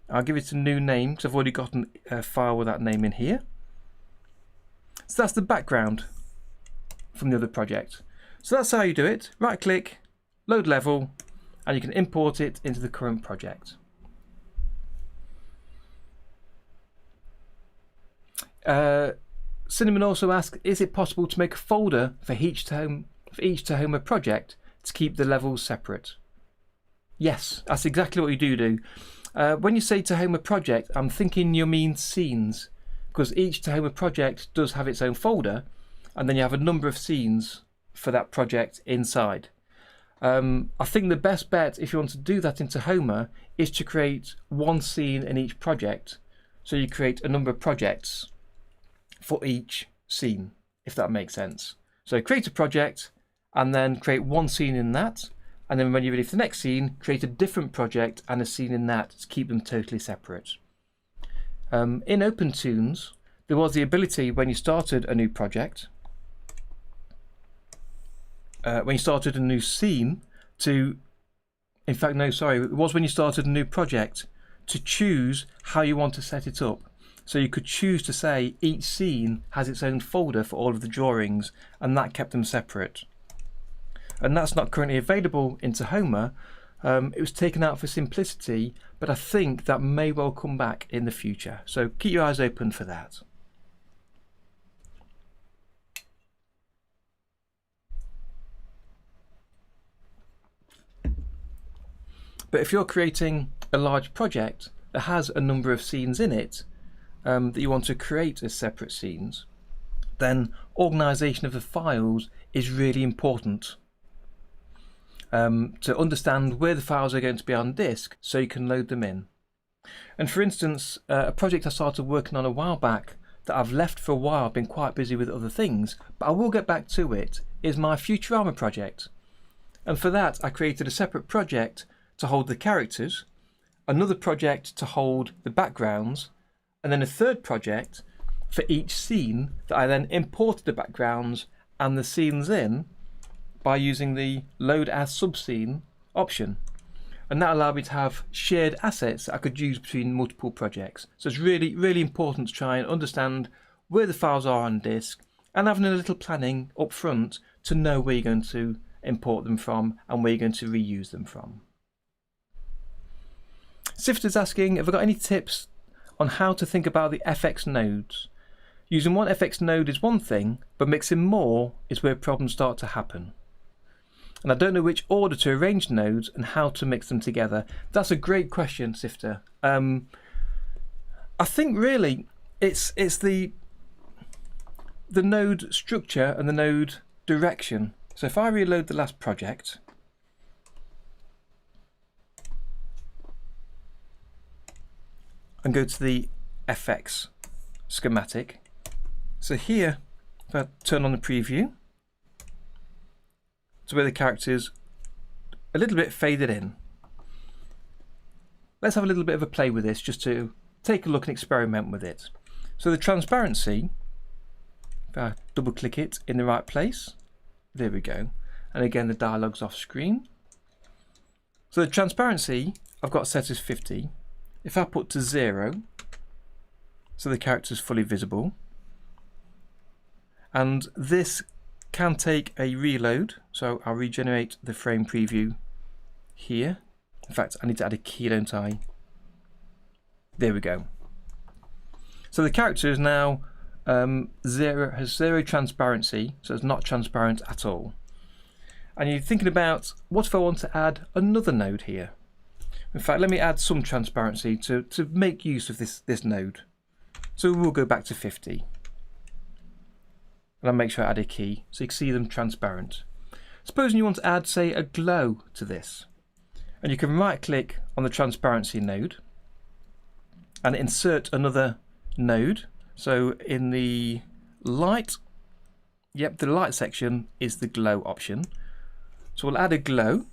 Speaker 1: I'll give it a new name because I've already got a file with that name in here. So that's the background from the other project. So that's how you do it. Right click, load level, and you can import it into the current project. Cinnamon also asks, is it possible to make a folder for each Tahoma project to keep the levels separate? Yes, that's exactly what you do. When you say Tahoma project, I'm thinking you mean scenes, because each Tahoma project does have its own folder, and then you have a number of scenes for that project inside. I think the best bet, if you want to do that in Tahoma, is to create one scene in each project. So you create a number of projects for each scene, if that makes sense. So create a project and then create one scene in that, and then when you're ready for the next scene, create a different project and a scene in that to keep them totally separate. In OpenToonz, there was the ability when you started a new project, when you started a new scene to, in fact no sorry, it was when you started a new project to choose how you want to set it up. So you could choose to say each scene has its own folder for all of the drawings, and that kept them separate. And that's not currently available in Tahoma. It was taken out for simplicity, but I think that may well come back in the future. So keep your eyes open for that. But if you're creating a large project that has a number of scenes in it, that you want to create as separate scenes, then organisation of the files is really important to understand where the files are going to be on disk so you can load them in. And for instance, a project I started working on a while back that I've left for a while, been quite busy with other things, but I will get back to it, is my Futurama project. And for that I created a separate project to hold the characters, another project to hold the backgrounds, and then a third project for each scene that I then imported the backgrounds and the scenes in by using the load as subscene option. And that allowed me to have shared assets that I could use between multiple projects. So it's really, really important to try and understand where the files are on disk and having a little planning up front to know where you're going to import them from and where you're going to reuse them from. Sifter's asking, have I got any tips on how to think about the FX nodes? Using one FX node is one thing, but mixing more is where problems start to happen. And I don't know which order to arrange nodes and how to mix them together. That's a great question, Sifter. I think really it's the node structure and the node direction. So if I reload the last project, and go to the FX schematic. So here, if I turn on the preview, to where the characters a little bit faded in. Let's have a little bit of a play with this just to take a look and experiment with it. So the transparency, if I double click it in the right place, there we go. And again the dialogue's off screen. So the transparency I've got set as 50. If I put to 0, so the character is fully visible, and this can take a reload, so I'll regenerate the frame preview here. In fact, I need to add a key, don't I? There we go. So the character is now has zero transparency, so it's not transparent at all. And you're thinking about, what if I want to add another node here? In fact, let me add some transparency to make use of this node. So we'll go back to 50. And I'll make sure I add a key so you can see them transparent. Supposing you want to add, say, a glow to this. And you can right click on the transparency node and insert another node. So in the light, yep, the light section is the glow option. So we'll add a glow.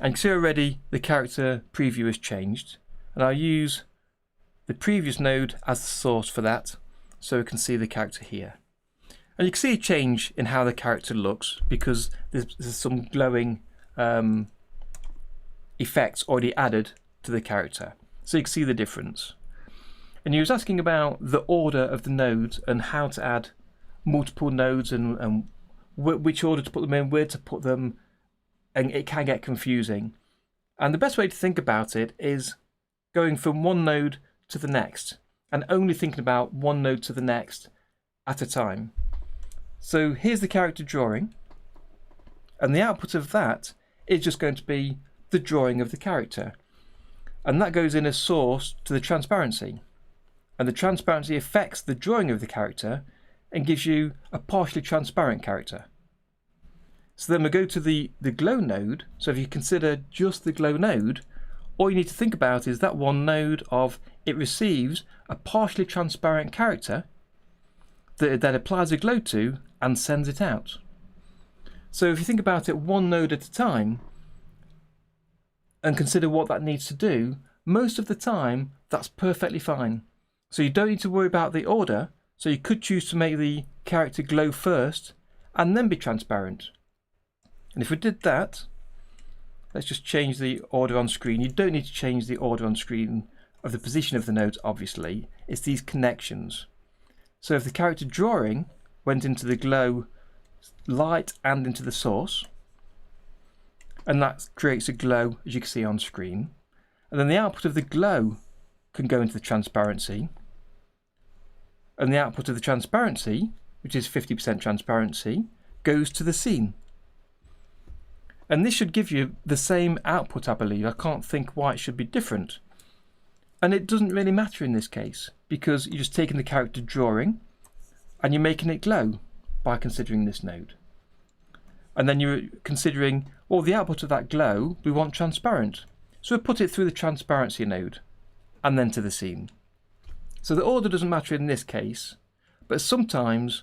Speaker 1: And you can see already the character preview has changed, and I'll use the previous node as the source for that so we can see the character here. And you can see a change in how the character looks because there's some glowing effects already added to the character. So you can see the difference. And you was asking about the order of the nodes and how to add multiple nodes and which order to put them in, where to put them, and it can get confusing. And the best way to think about it is going from one node to the next and only thinking about one node to the next at a time. So here's the character drawing, and the output of that is just going to be the drawing of the character, and that goes in as source to the transparency, and the transparency affects the drawing of the character and gives you a partially transparent character. So then we go to the glow node. So if you consider just the glow node, all you need to think about is that one node of it receives a partially transparent character that it then applies a glow to and sends it out. So if you think about it one node at a time and consider what that needs to do, most of the time that's perfectly fine. So you don't need to worry about the order. So you could choose to make the character glow first and then be transparent. And if we did that, let's just change the order on screen. You don't need to change the order on screen of the position of the nodes, obviously. It's these connections. So if the character drawing went into the glow light and into the source, and that creates a glow, as you can see on screen, and then the output of the glow can go into the transparency, and the output of the transparency, which is 50% transparency, goes to the scene. And this should give you the same output, I believe. I can't think why it should be different. And it doesn't really matter in this case, because you're just taking the character drawing and you're making it glow by considering this node. And then you're considering, well, the output of that glow, we want transparent. So we put it through the transparency node and then to the scene. So the order doesn't matter in this case, but sometimes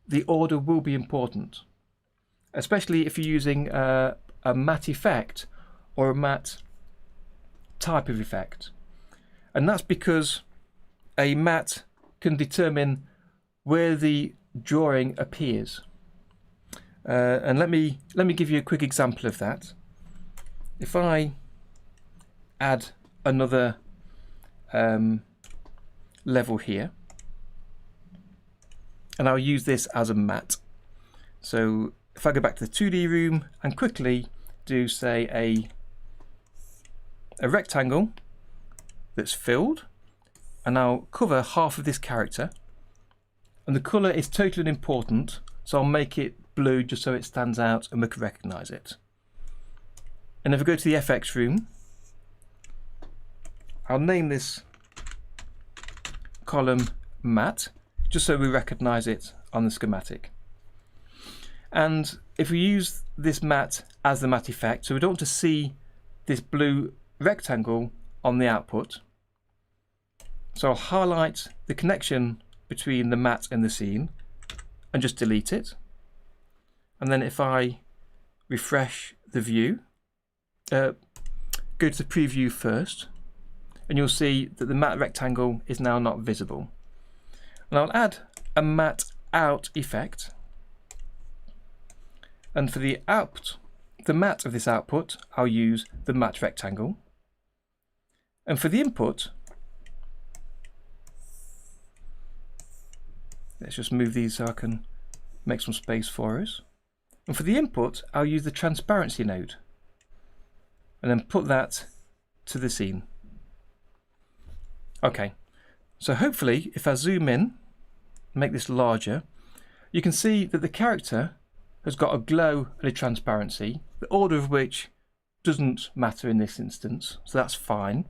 Speaker 1: the order will be important, especially if you're using a matte effect or a matte type of effect. And that's because a matte can determine where the drawing appears. And let me give you a quick example of that. If I add another level here, and I'll use this as a matte. So if I go back to the 2D room and quickly do, say, a rectangle that's filled, and I'll cover half of this character, and the colour is totally unimportant, so I'll make it blue just so it stands out and we can recognise it. And if I go to the FX room, I'll name this column matte, just so we recognise it on the schematic. And if we use this matte as the matte effect, so we don't want to see this blue rectangle on the output, so I'll highlight the connection between the matte and the scene and just delete it. And then if I refresh the view, go to the preview first, and you'll see that the matte rectangle is now not visible. And I'll add a matte out effect, and for the output, the matte of this output, I'll use the matte rectangle, and for the input, let's just move these so I can make some space for us. And for the input, I'll use the transparency node and then put that to the scene. Okay, so hopefully if I zoom in, make this larger, you can see that the character has got a glow and a transparency, the order of which doesn't matter in this instance, so that's fine.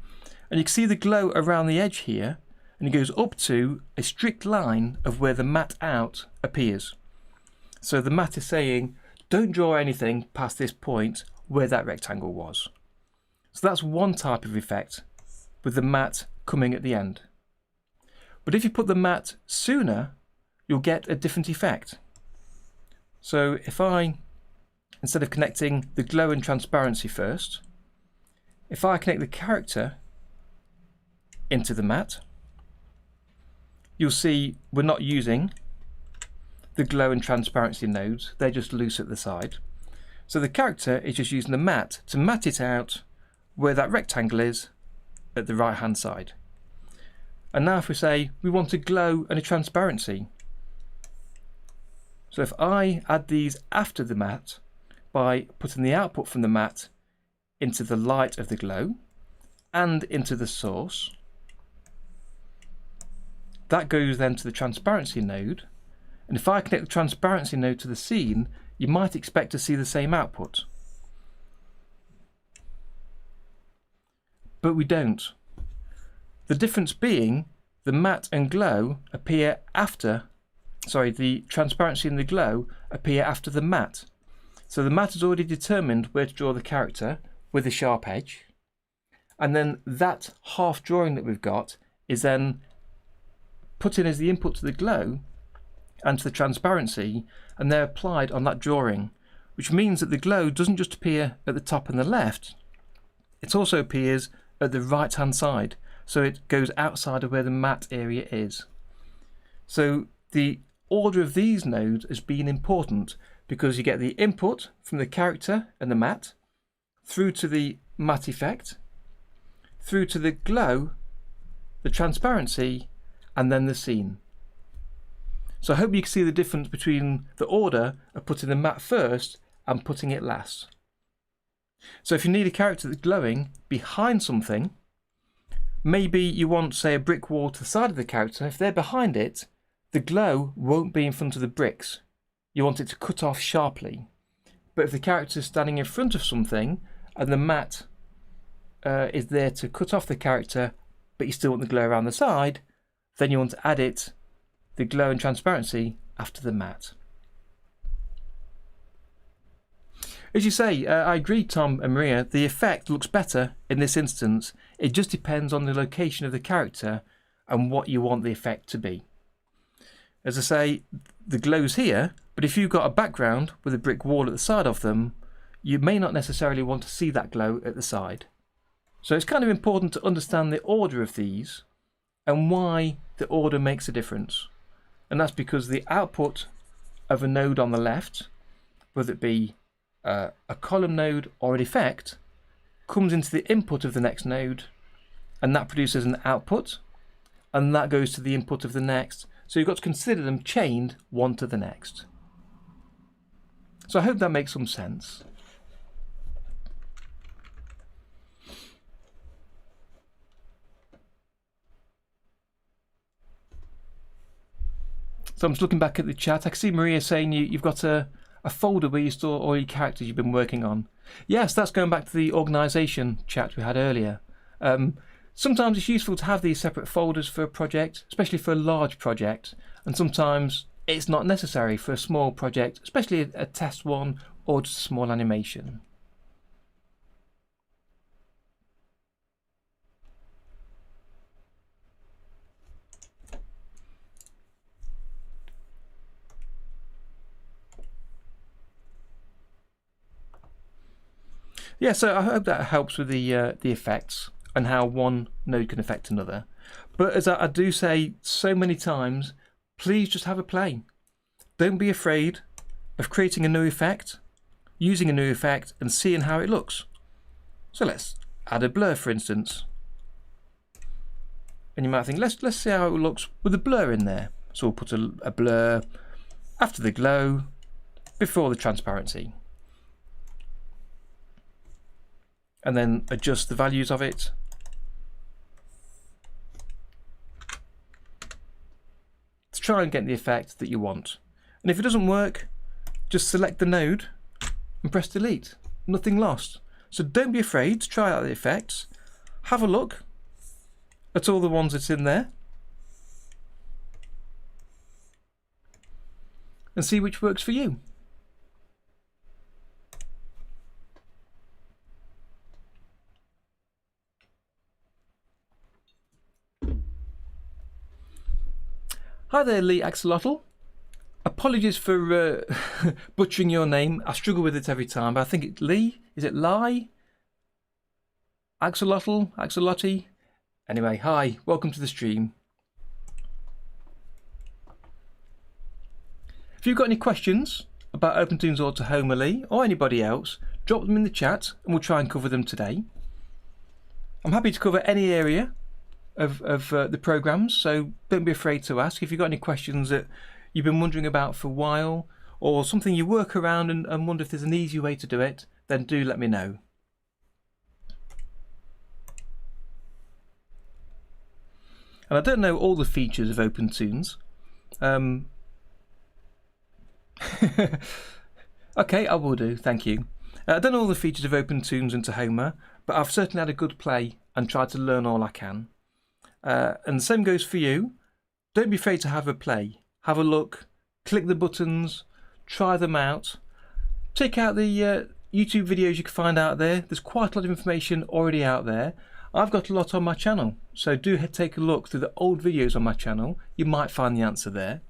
Speaker 1: And you can see the glow around the edge here, and it goes up to a strict line of where the matte out appears. So the matte is saying, don't draw anything past this point where that rectangle was. So that's one type of effect, with the matte coming at the end. But if you put the matte sooner, you'll get a different effect. So if I, instead of connecting the glow and transparency first, if I connect the character into the matte, you'll see we're not using the glow and transparency nodes. They're just loose at the side. So the character is just using the mat to mat it out where that rectangle is at the right hand side. And now if we say we want a glow and a transparency, so if I add these after the mat by putting the output from the mat into the light of the glow and into the source, that goes then to the transparency node. And if I connect the transparency node to the scene, you might expect to see the same output. But we don't. The difference being the matte and glow appear after, the transparency and the glow appear after the matte. So the matte has already determined where to draw the character with a sharp edge. And then that half drawing that we've got is then put in as the input to the glow and to the transparency, and they're applied on that drawing, which means that the glow doesn't just appear at the top and the left, it also appears at the right hand side, so it goes outside of where the matte area is. So the order of these nodes has been important because you get the input from the character and the matte through to the matte effect, through to the glow, the transparency, and then the scene. So I hope you can see the difference between the order of putting the matte first and putting it last. So if you need a character that's glowing behind something, maybe you want, say, a brick wall to the side of the character. If they're behind it, the glow won't be in front of the bricks. You want it to cut off sharply. But if the character is standing in front of something and the matte is there to cut off the character, but you still want the glow around the side, then you want to add it, the glow and transparency, after the matte. As you say, I agree, Tom and Maria, the effect looks better in this instance. It just depends on the location of the character and what you want the effect to be. As I say, the glow's here, but if you've got a background with a brick wall at the side of them, you may not necessarily want to see that glow at the side. So it's kind of important to understand the order of these and why the order makes a difference. And that's because the output of a node on the left, whether it be a column node or an effect, comes into the input of the next node, and that produces an output, and that goes to the input of the next. So you've got to consider them chained one to the next. So I hope that makes some sense. So I'm just looking back at the chat. I can see Maria saying you've got a folder where you store all your characters you've been working on. Yes, that's going back to the organisation chat we had earlier. Sometimes it's useful to have these separate folders for a project, especially for a large project, and sometimes it's not necessary for a small project, especially a test one or just a small animation. Yeah, so I hope that helps with the effects and how one node can affect another. But as I do say so many times, please just have a play. Don't be afraid of creating a new effect, using a new effect and seeing how it looks. So let's add a blur, for instance. And you might think, let's see how it looks with a blur in there. So we'll put a blur after the glow, before the transparency. And then adjust the values of it. To try and get the effect that you want. And if it doesn't work, just select the node and press delete. Nothing lost. So don't be afraid to try out the effects. Have a look at all the ones that's in there. And see which works for you. Hi there, Lee Axolotl. Apologies for butchering your name. I struggle with it every time, but I think it's Lee. Is it Lie? Axolotl? Axolotti? Anyway, hi. Welcome to the stream. If you've got any questions about OpenToonz or Tahoma or anybody else, drop them in the chat and we'll try and cover them today. I'm happy to cover any area of the programs, so don't be afraid to ask. If you've got any questions that you've been wondering about for a while, or something you work around and wonder if there's an easy way to do it, then do let me know. And I don't know all the features of OpenToonz. Okay, I will do, thank you. I don't know all the features of OpenToonz and Tahoma, but I've certainly had a good play and tried to learn all I can. And the same goes for you. Don't be afraid to have a play. Have a look, click the buttons, try them out. Check out the YouTube videos you can find out there. There's quite a lot of information already out there. I've got a lot on my channel, so do take a look through the old videos on my channel. You might find the answer there.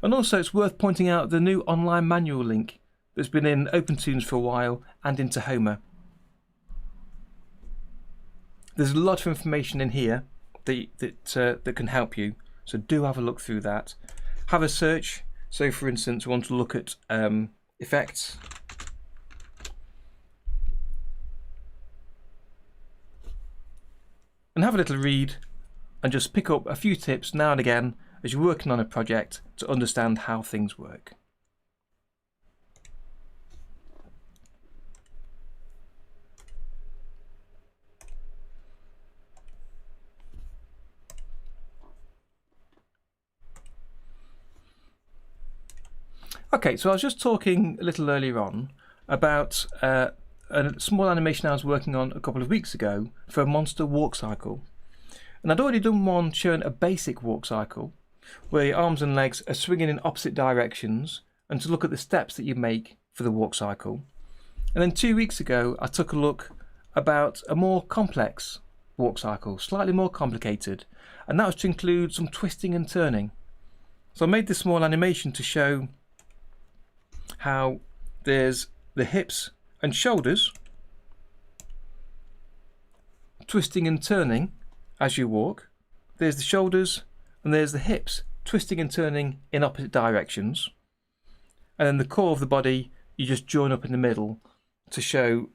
Speaker 1: And also it's worth pointing out the new online manual link that's been in OpenToonz for a while and in Tahoma. There's a lot of information in here that can help you, so do have a look through that. Have a search. So for instance, we want to look at effects. And have a little read and just pick up a few tips now and again as you're working on a project to understand how things work. Okay, so I was just talking a little earlier on about a small animation I was working on a couple of weeks ago for a monster walk cycle. And I'd already done one showing a basic walk cycle where your arms and legs are swinging in opposite directions and to look at the steps that you make for the walk cycle. And then 2 weeks ago I took a look about a more complex walk cycle, slightly more complicated, and that was to include some twisting and turning. So I made this small animation to show how there's the hips and shoulders twisting and turning as you walk. There's the shoulders and there's the hips twisting and turning in opposite directions. And then the core of the body, you just join up in the middle to show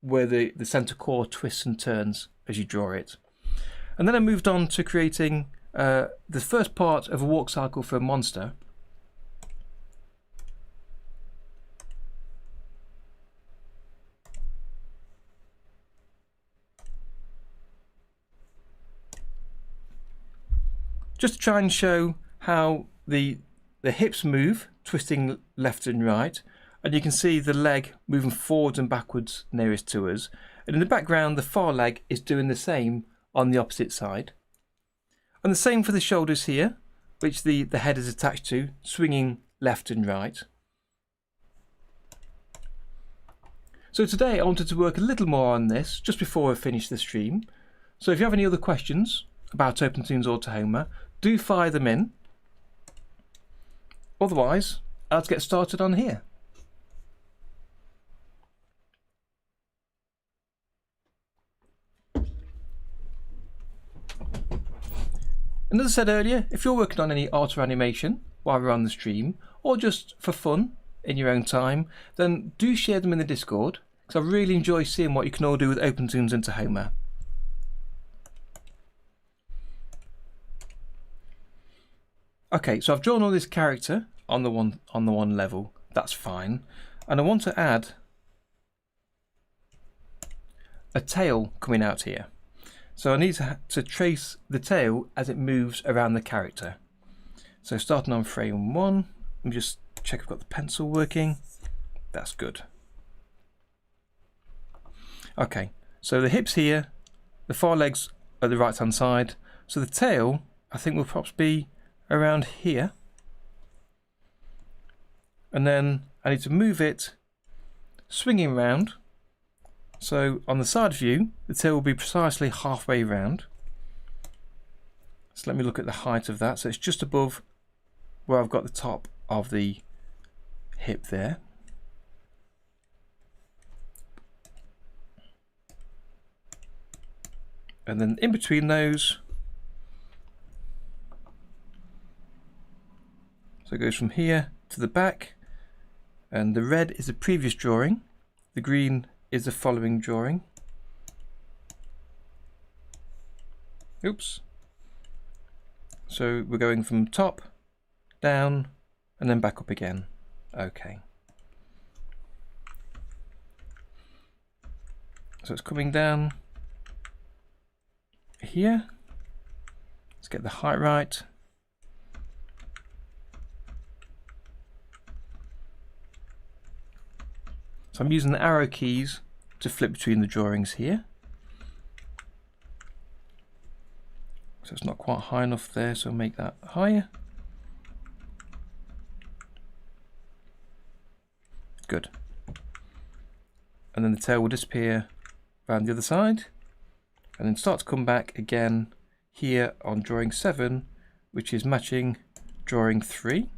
Speaker 1: where the center core twists and turns as you draw it. And then I moved on to creating the first part of a walk cycle for a monster. Just to try and show how the hips move, twisting left and right, and you can see the leg moving forwards and backwards nearest to us. And in the background, the far leg is doing the same on the opposite side. And the same for the shoulders here, which the head is attached to, swinging left and right. So today I wanted to work a little more on this just before I finish the stream. So if you have any other questions about OpenToonz or Tahoma, do fire them in. Otherwise, let's get started on here. And as I said earlier, if you're working on any art or animation while we're on the stream, or just for fun in your own time, then do share them in the Discord, because I really enjoy seeing what you can all do with OpenToonz and Tahoma. Okay, so I've drawn all this character on the one level. That's fine, and I want to add a tail coming out here. So I need to trace the tail as it moves around the character. So starting on frame 1, let me just check I've got the pencil working. That's good. Okay, so the hips here, the far legs at the right hand side. So the tail, I think, will perhaps be around here, and then I need to move it swinging around, so on the side view the tail will be precisely halfway round. So let me look at the height of that. So it's just above where I've got the top of the hip there. And then in between those, so it goes from here to the back, and the red is the previous drawing, the green is the following drawing. Oops. So we're going from top, down, and then back up again. Okay. So it's coming down here. Let's get the height right. So I'm using the arrow keys to flip between the drawings here. So it's not quite high enough there, so I'll make that higher. Good. And then the tail will disappear around the other side, and then start to come back again here on drawing 7, which is matching drawing 3.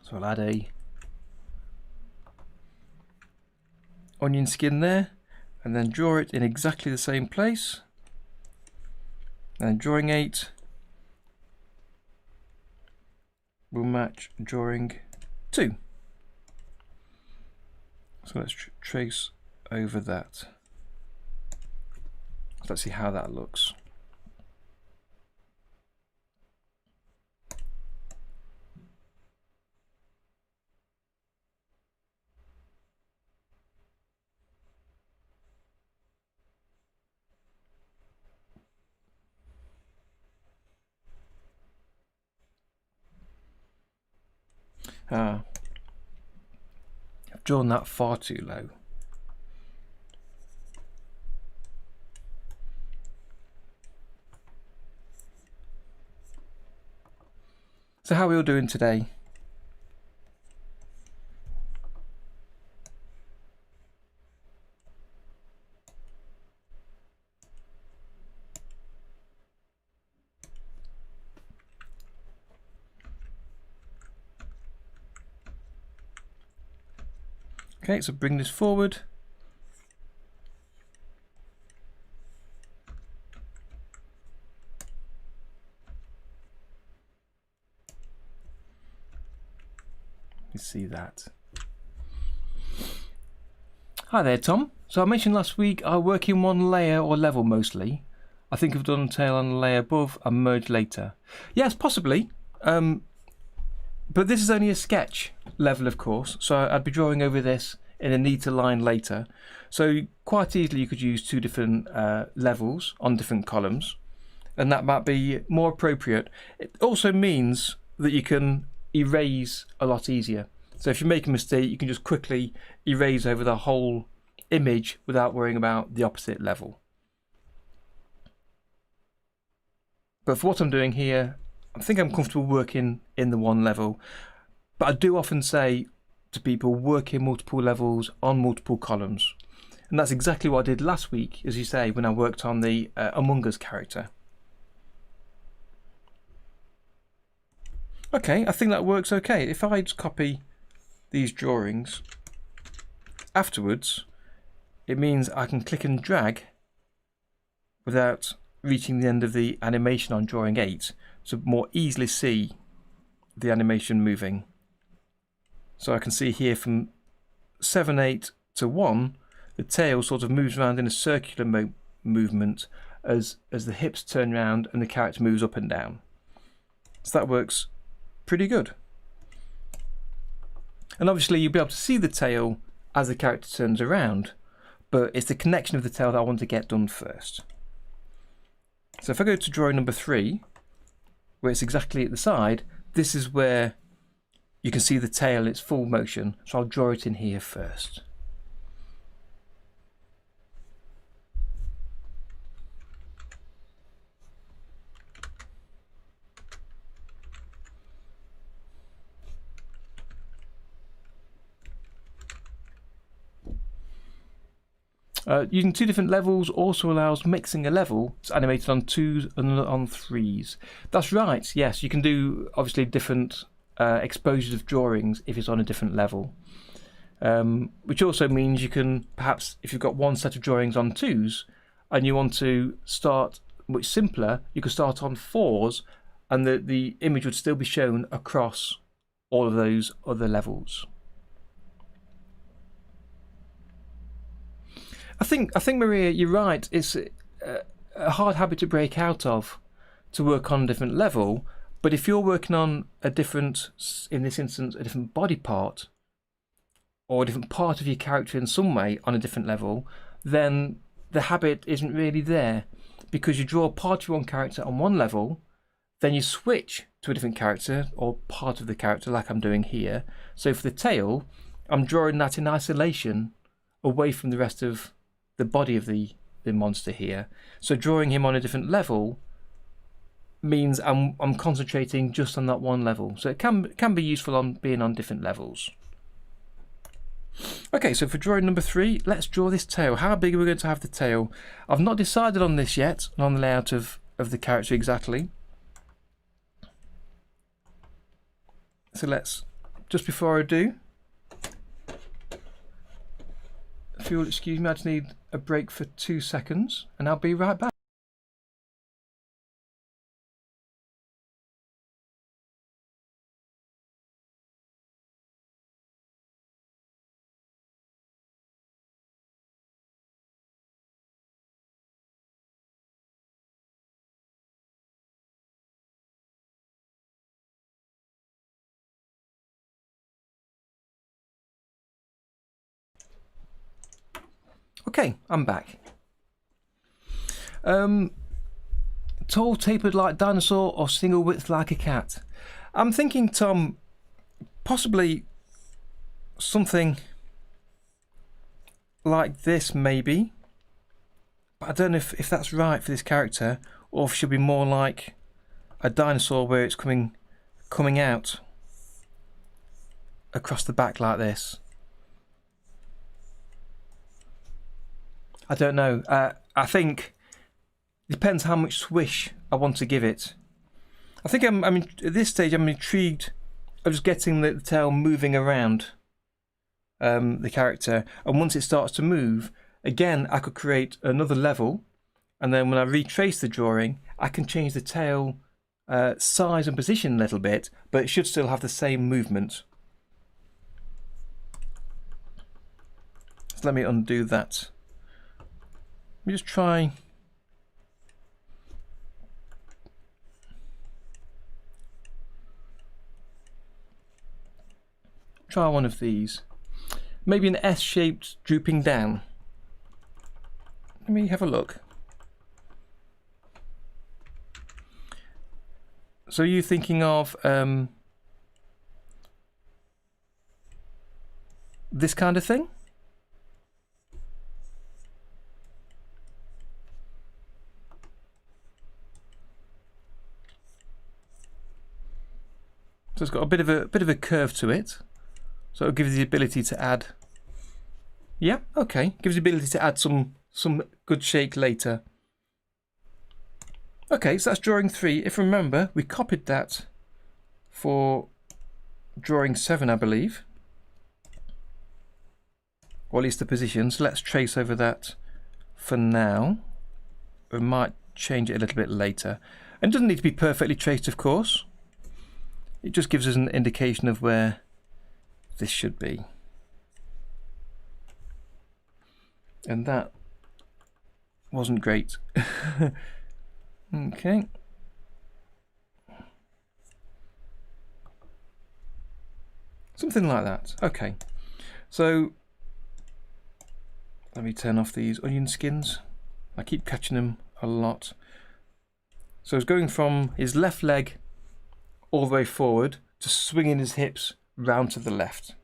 Speaker 1: So I'll add a onion skin there, and then draw it in exactly the same place. And drawing 8 will match drawing 2. So let's trace over that. Let's see how that looks. I've drawn that far too low. So how are we all doing today? Okay, so bring this forward. You see that. Hi there, Tom. So I mentioned last week I work in one layer or level mostly. I think I've done a tail on a layer above and merge later. Yes, possibly. But this is only a sketch level, of course, so I'd be drawing over this in a neater line later. So quite easily you could use 2 different levels on different columns, and that might be more appropriate. It also means that you can erase a lot easier. So if you make a mistake, you can just quickly erase over the whole image without worrying about the opposite level. But for what I'm doing here, I think I'm comfortable working in the one level, but I do often say to people, work in multiple levels on multiple columns. And that's exactly what I did last week, as you say, when I worked on the Among Us character. Okay, I think that works okay. If I just copy these drawings afterwards, it means I can click and drag without reaching the end of the animation on drawing 8 to more easily see the animation moving. So I can see here from 7, 8 to 1, the tail sort of moves around in a circular movement as the hips turn around and the character moves up and down. So that works pretty good. And obviously you'll be able to see the tail as the character turns around, but it's the connection of the tail that I want to get done first. So if I go to drawing number 3, where it's exactly at the side, this is where you can see the tail in its full motion, so I'll draw it in here first. Using 2 different levels also allows mixing a level. It's animated on 2s and on 3s. That's right, yes, you can do obviously different exposures of drawings if it's on a different level. Which also means you can perhaps, if you've got one set of drawings on 2s and you want to start much simpler, you can start on 4s and the image would still be shown across all of those other levels. I think Maria, you're right. It's a hard habit to break out of, to work on a different level. But if you're working on a different, in this instance, a different body part, or a different part of your character in some way on a different level, then the habit isn't really there, because you draw part of one character on one level, then you switch to a different character or part of the character like I'm doing here. So for the tail, I'm drawing that in isolation away from the rest of the body of the monster here. So drawing him on a different level means I'm concentrating just on that one level. So it can be useful on being on different levels. Okay, so for drawing number 3, let's draw this tail. How big are we going to have the tail? I've not decided on this yet, on the layout of the character exactly. So let's, just before I do, if you'll excuse me, I just need a break for 2 seconds and I'll be right back. Okay, I'm back. Tall, tapered like dinosaur, or single width like a cat? I'm thinking, Tom, possibly something like this maybe. But I don't know if that's right for this character, or if it should be more like a dinosaur where it's coming out across the back like this. I don't know. I think it depends how much swish I want to give it. I think at this stage I'm intrigued of just getting the tail moving around the character, and once it starts to move, again I could create another level, and then when I retrace the drawing I can change the tail size and position a little bit, but it should still have the same movement. So let me undo that. Let me just try one of these. Maybe an S-shaped drooping down. Let me have a look. So are you thinking of this kind of thing? So it's got a bit of a curve to it, so it'll give you the ability to add. Yeah, okay, gives you the ability to add some good shake later. Okay, so that's drawing 3. If you remember, we copied that for drawing 7, I believe, or at least the position. So let's trace over that for now. We might change it a little bit later, and it doesn't need to be perfectly traced, of course. It just gives us an indication of where this should be. And that wasn't great. Okay. Something like that. Okay. So let me turn off these onion skins. I keep catching them a lot. So it's going from his left leg all the way forward to swinging his hips round to the left.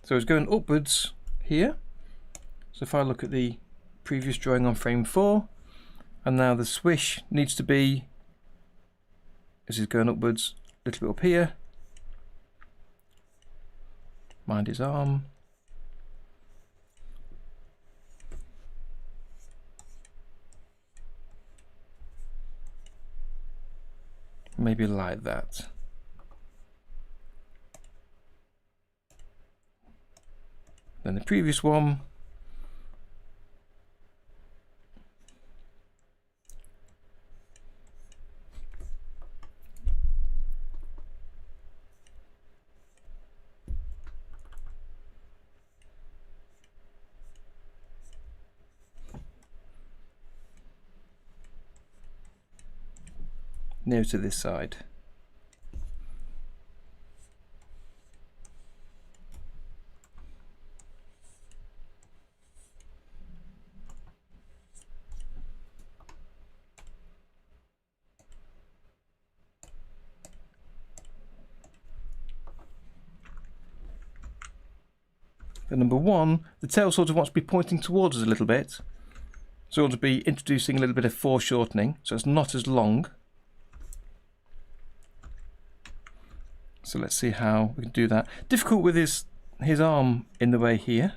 Speaker 1: So it's going upwards here. So if I look at the previous drawing on frame 4, and now the swish needs to be, this is going upwards a little bit up here, mind his arm, maybe like that. in the previous one. Near to this side. Then number one, the tail sort of wants to be pointing towards us a little bit. So we want to be introducing a little bit of foreshortening, so it's not as long. So let's see how we can do that. Difficult with his arm in the way here.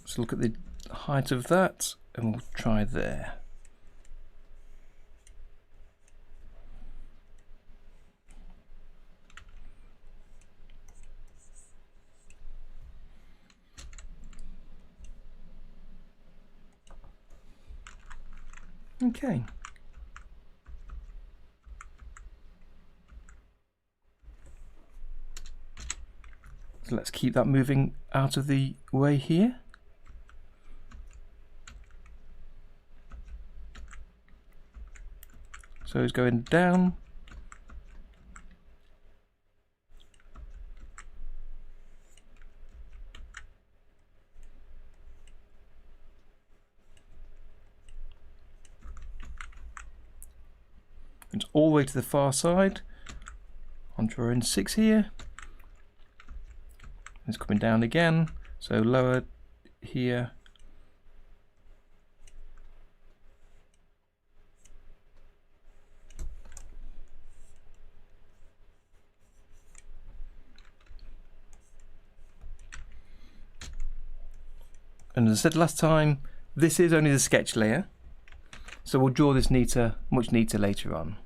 Speaker 1: Let's look at the height of that and we'll try there. Okay. So let's keep that moving out of the way here. So it's going down. It's all the way to the far side. I'm drawing 6 here. It's coming down again, so lower here. And as I said last time, this is only the sketch layer, so we'll draw this much neater later on.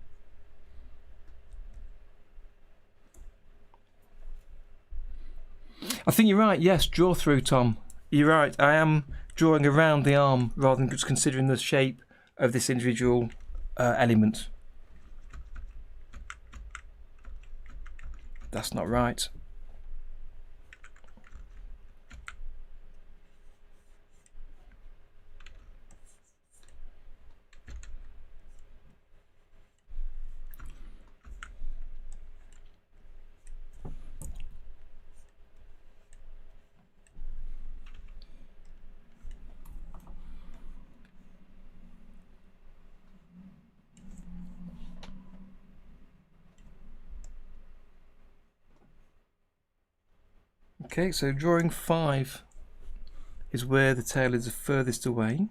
Speaker 1: I think you're right, yes, draw through, Tom. You're right, I am drawing around the arm rather than just considering the shape of this individual element. That's not right. Okay, so drawing 5 is where the tail is the furthest away.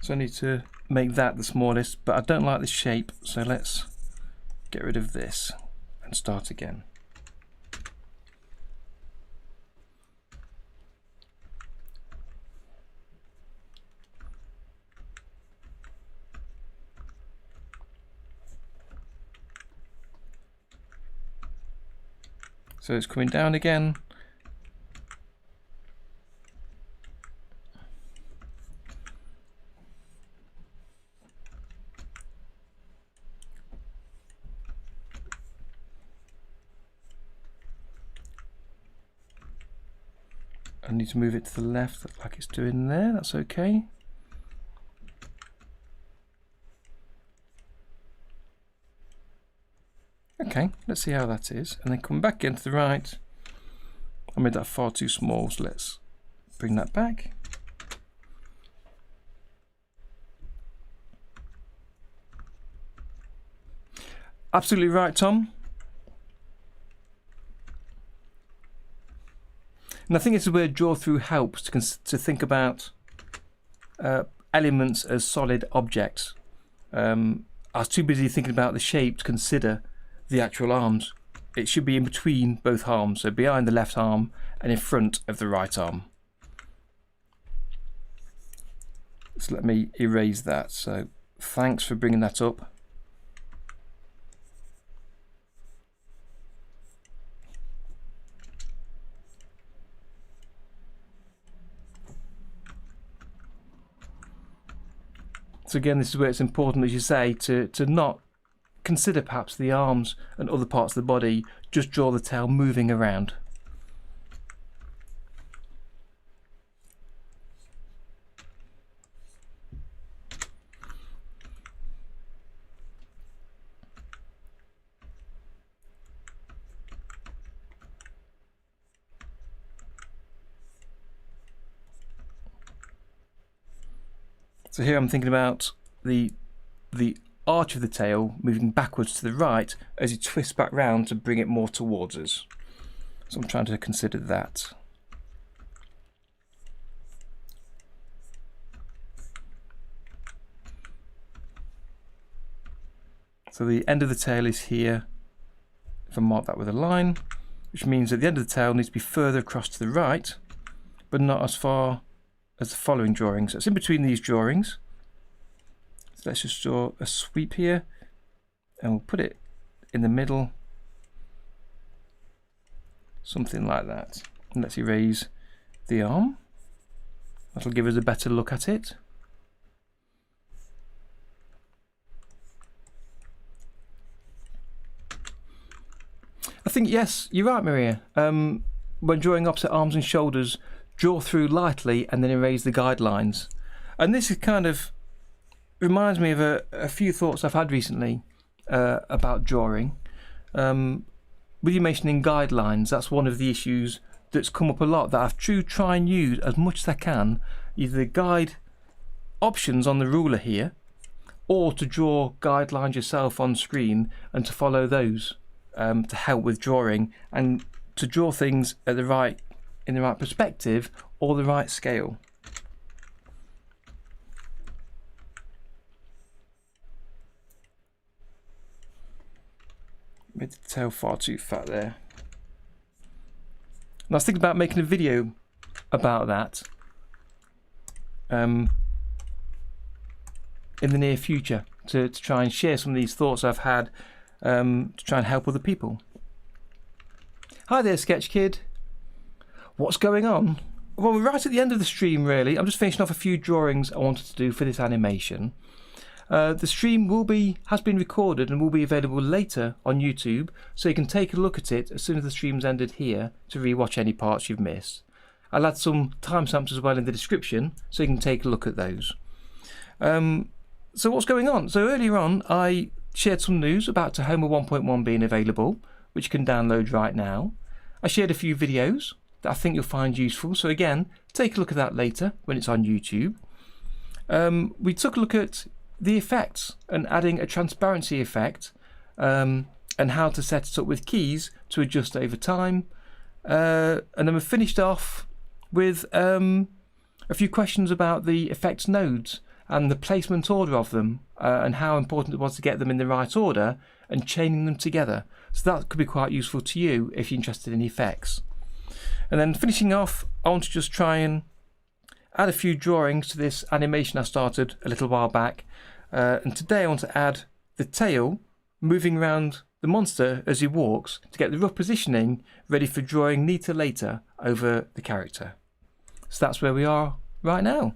Speaker 1: So I need to make that the smallest, but I don't like this shape, so let's get rid of this and start again. So it's coming down again. I need to move it to the left like it's doing there, that's okay. Okay, let's see how that is, and then come back into the right. I made that far too small, so let's bring that back. Absolutely right, Tom. And I think this is where draw through helps to think about elements as solid objects. I was too busy thinking about the shape to consider the actual arms. It should be in between both arms, so behind the left arm and in front of the right arm. So let me erase that. So thanks for bringing that up. So again, this is where it's important, as you say, to not consider perhaps the arms and other parts of the body, just draw the tail moving around. So here I'm thinking about the arch of the tail moving backwards to the right as you twist back round to bring it more towards us. So I'm trying to consider that. So the end of the tail is here. If I mark that with a line, which means that the end of the tail needs to be further across to the right, but not as far as the following drawing. So it's in between these drawings. So let's just draw a sweep here and we'll put it in the middle, something like that. And let's erase the arm. That'll give us a better look at it. I think, yes, you're right, Maria. When drawing opposite arms and shoulders, draw through lightly and then erase the guidelines. And this is kind of reminds me of a few thoughts I've had recently about drawing. With you mentioning guidelines, that's one of the issues that's come up a lot that I've try and use as much as I can, either the guide options on the ruler here, or to draw guidelines yourself on screen and to follow those to help with drawing and to draw things at in the right perspective or the right scale. Made the tail far too fat there. And I was thinking about making a video about that in the near future to try and share some of these thoughts I've had to try and help other people. Hi there, Sketch Kid. What's going on? Well, we're right at the end of the stream, really. I'm just finishing off a few drawings I wanted to do for this animation. The stream has been recorded and will be available later on YouTube, so you can take a look at it as soon as the stream's ended here to rewatch any parts you've missed. I'll add some timestamps as well in the description, so you can take a look at those. So what's going on? So earlier on, I shared some news about Tahoma 1.1 being available, which you can download right now. I shared a few videos that I think you'll find useful, so again, take a look at that later when it's on YouTube. We took a look at the effects and adding a transparency effect and how to set it up with keys to adjust over time. And then we finished off with a few questions about the effects nodes and the placement order of them and how important it was to get them in the right order and chaining them together. So that could be quite useful to you if you're interested in effects. And then finishing off, I want to just try and add a few drawings to this animation I started a little while back. And today I want to add the tail moving around the monster as he walks to get the rough positioning ready for drawing neater later over the character. So that's where we are right now.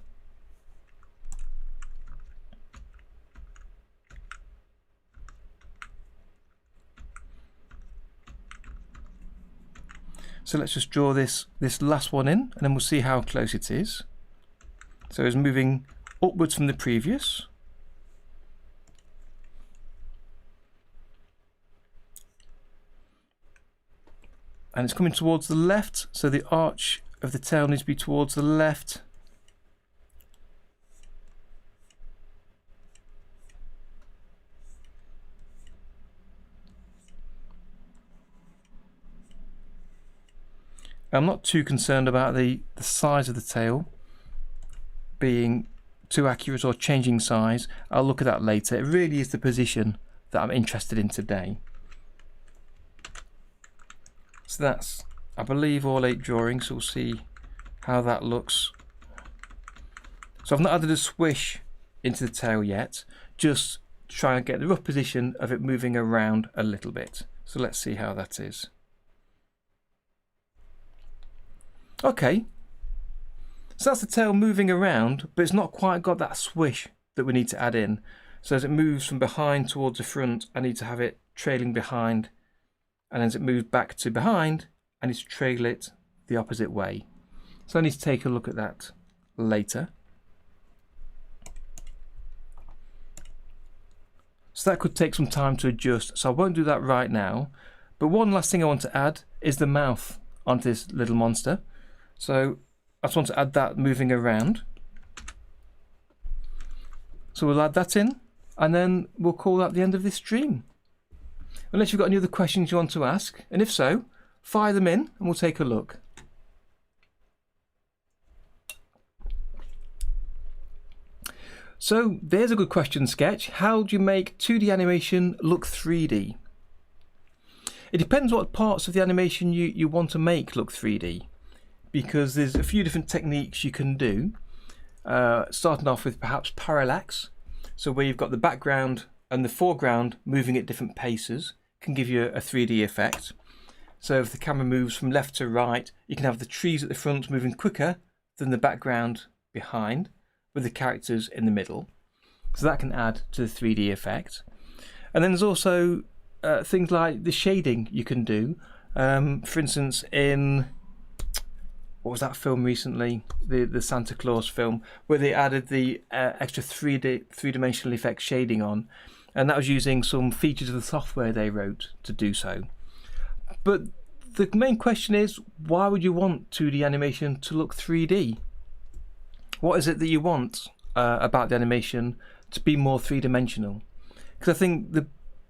Speaker 1: So let's just draw this last one in and then we'll see how close it is. So it's moving upwards from the previous. And it's coming towards the left, so the arch of the tail needs to be towards the left. I'm not too concerned about the size of the tail being too accurate or changing size. I'll look at that later. It really is the position that I'm interested in today. So that's, I believe, all 8 drawings. So we'll see how that looks. So I've not added a swish into the tail yet, just try and get the rough position of it moving around a little bit. So let's see how that is. Okay, so that's the tail moving around, but it's not quite got that swish that we need to add in. So as it moves from behind towards the front, I need to have it trailing behind, and as it moves back to behind, I need to trail it the opposite way. So I need to take a look at that later. So that could take some time to adjust, so I won't do that right now. But one last thing I want to add is the mouth onto this little monster. So I just want to add that moving around. So we'll add that in, and then we'll call that the end of this stream. Unless you've got any other questions you want to ask, and if so, fire them in and we'll take a look. So there's a good question, Sketch. How do you make 2D animation look 3D? It depends what parts of the animation you want to make look 3D, because there's a few different techniques you can do. Starting off with perhaps parallax, so where you've got the background and the foreground moving at different paces can give you a 3D effect. So if the camera moves from left to right, you can have the trees at the front moving quicker than the background behind, with the characters in the middle. So that can add to the 3D effect. And then there's also things like the shading you can do. For instance, in what was that film recently, the Santa Claus film, where they added the extra three-dimensional effect shading on, and that was using some features of the software they wrote to do so. But the main question is, why would you want 2D animation to look 3D? What is it that you want about the animation to be more three-dimensional? Because I think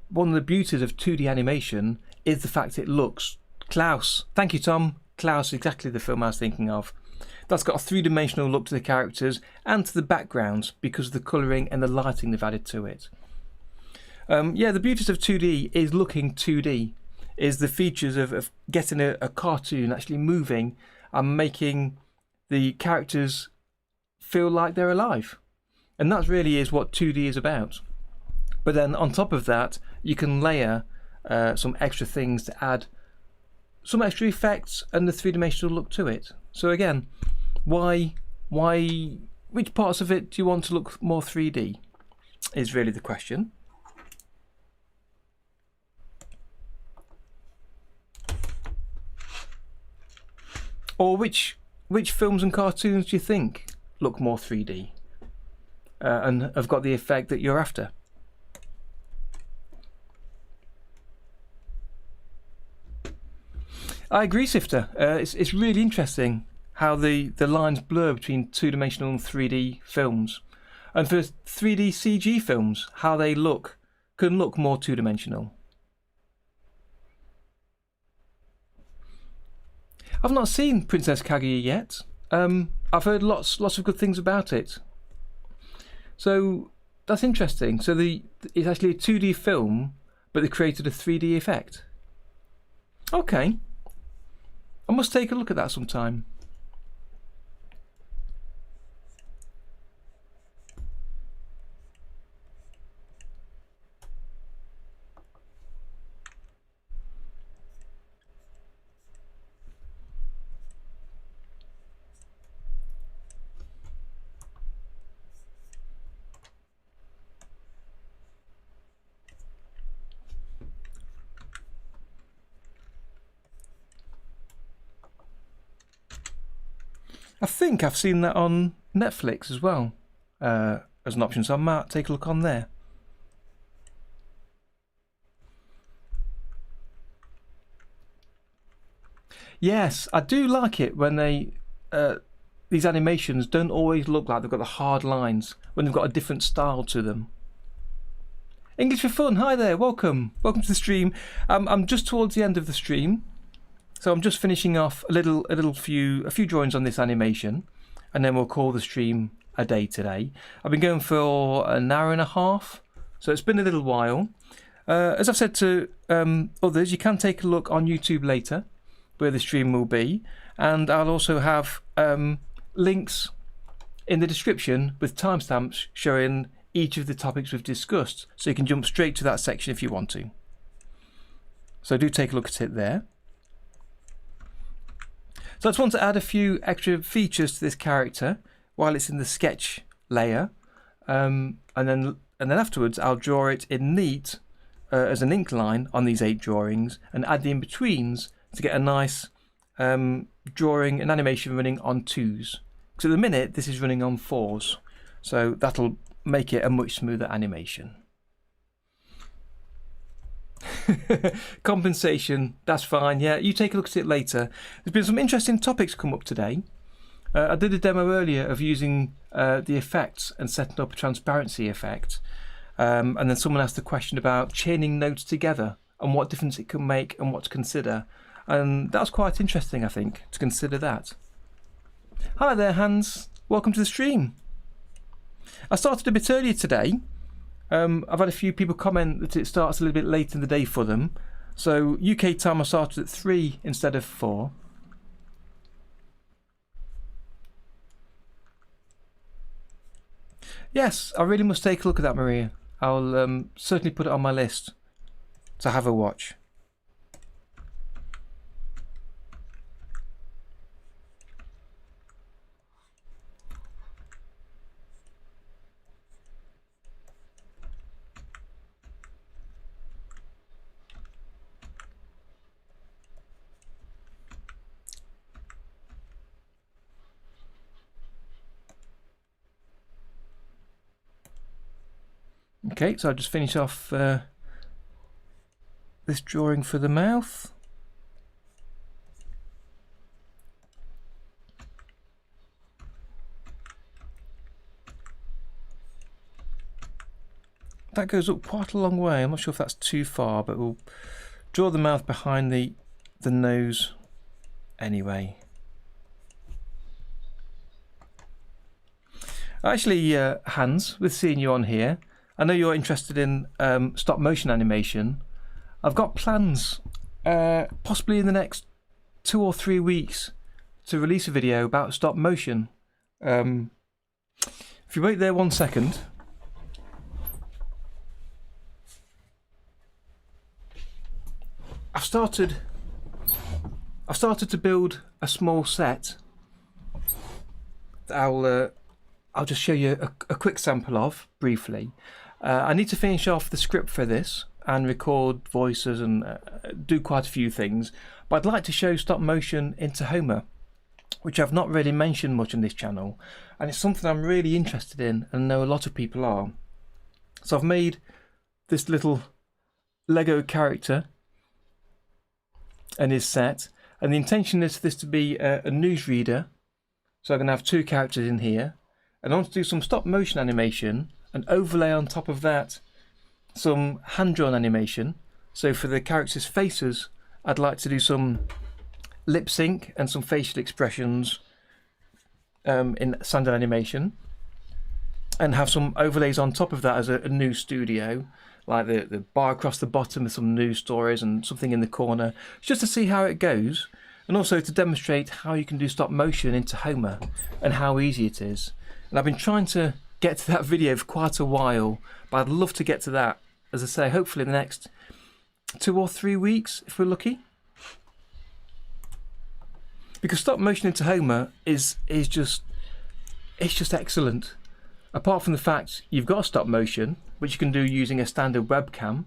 Speaker 1: one of the beauties of 2D animation is the fact it looks... Klaus, thank you Tom. Klaus, exactly the film I was thinking of. That's got a three-dimensional look to the characters and to the backgrounds because of the colouring and the lighting they've added to it. Yeah, the beauties of 2D is looking 2D, is the features of getting a cartoon actually moving and making the characters feel like they're alive. And that really is what 2D is about. But then on top of that, you can layer some extra things to add some extra effects and the three-dimensional look to it. So again, which parts of it do you want to look more 3D is really the question. Or which films and cartoons do you think look more 3D and have got the effect that you're after? I agree, Sifter. It's really interesting how the lines blur between two-dimensional and 3D films. And for 3D CG films, how they can look more two-dimensional. I've not seen Princess Kaguya yet. I've heard lots of good things about it. So that's interesting. So it's actually a 2D film, but they created a 3D effect. Okay. I must take a look at that sometime. I think I've seen that on Netflix as well as an option, so I might take a look on there. Yes, I do like it when these animations don't always look like they've got the hard lines, when they've got a different style to them. English for Fun, hi there, welcome to the stream. I'm just towards the end of the stream. So I'm just finishing off a few drawings on this animation, and then we'll call the stream a day today. I've been going for an hour and a half, so it's been a little while. As I've said to others, you can take a look on YouTube later where the stream will be, and I'll also have links in the description with timestamps showing each of the topics we've discussed, so you can jump straight to that section if you want to. So do take a look at it there. So I just want to add a few extra features to this character while it's in the sketch layer, and then afterwards I'll draw it in neat as an ink line on these 8 drawings and add the in-betweens to get a nice drawing and animation running on 2s. Because at the minute this is running on 4s, so that'll make it a much smoother animation. Compensation, that's fine. Yeah, you take a look at it later. There's been some interesting topics come up today. I did a demo earlier of using the effects and setting up a transparency effect, and then someone asked a question about chaining nodes together and what difference it can make and what to consider, and that's quite interesting, I think, to consider that. Hi there, Hans, welcome to the stream. I started a bit earlier today. I've had a few people comment that it starts a little bit late in the day for them. So UK time I started at 3 instead of 4. Yes, I really must take a look at that, Maria. I'll certainly put it on my list to have a watch. Okay, so I'll just finish off this drawing for the mouth. That goes up quite a long way. I'm not sure if that's too far, but we'll draw the mouth behind the nose anyway. Actually, Hans, with seeing you on here, I know you're interested in stop motion animation. I've got plans, possibly in the next 2 or 3 weeks, to release a video about stop motion. If you wait there 1 second. I've started to build a small set that I'll just show you a quick sample of briefly. I need to finish off the script for this and record voices and do quite a few things, but I'd like to show stop motion in Tahoma, which I've not really mentioned much on this channel, and it's something I'm really interested in and know a lot of people are. So I've made this little Lego character and his set, and the intention is for this to be a newsreader, so I'm going to have 2 characters in here, and I want to do some stop motion animation and overlay on top of that some hand-drawn animation. So for the characters' faces, I'd like to do some lip sync and some facial expressions in standard animation, and have some overlays on top of that as a new studio, like the bar across the bottom with some news stories and something in the corner, just to see how it goes, and also to demonstrate how you can do stop motion in Tahoma and how easy it is. And I've been trying to get to that video for quite a while, but I'd love to get to that, as I say, hopefully in the next 2 or 3 weeks if we're lucky. Because stop motion in Tahoma is just excellent. Apart from the fact you've got stop motion, which you can do using a standard webcam,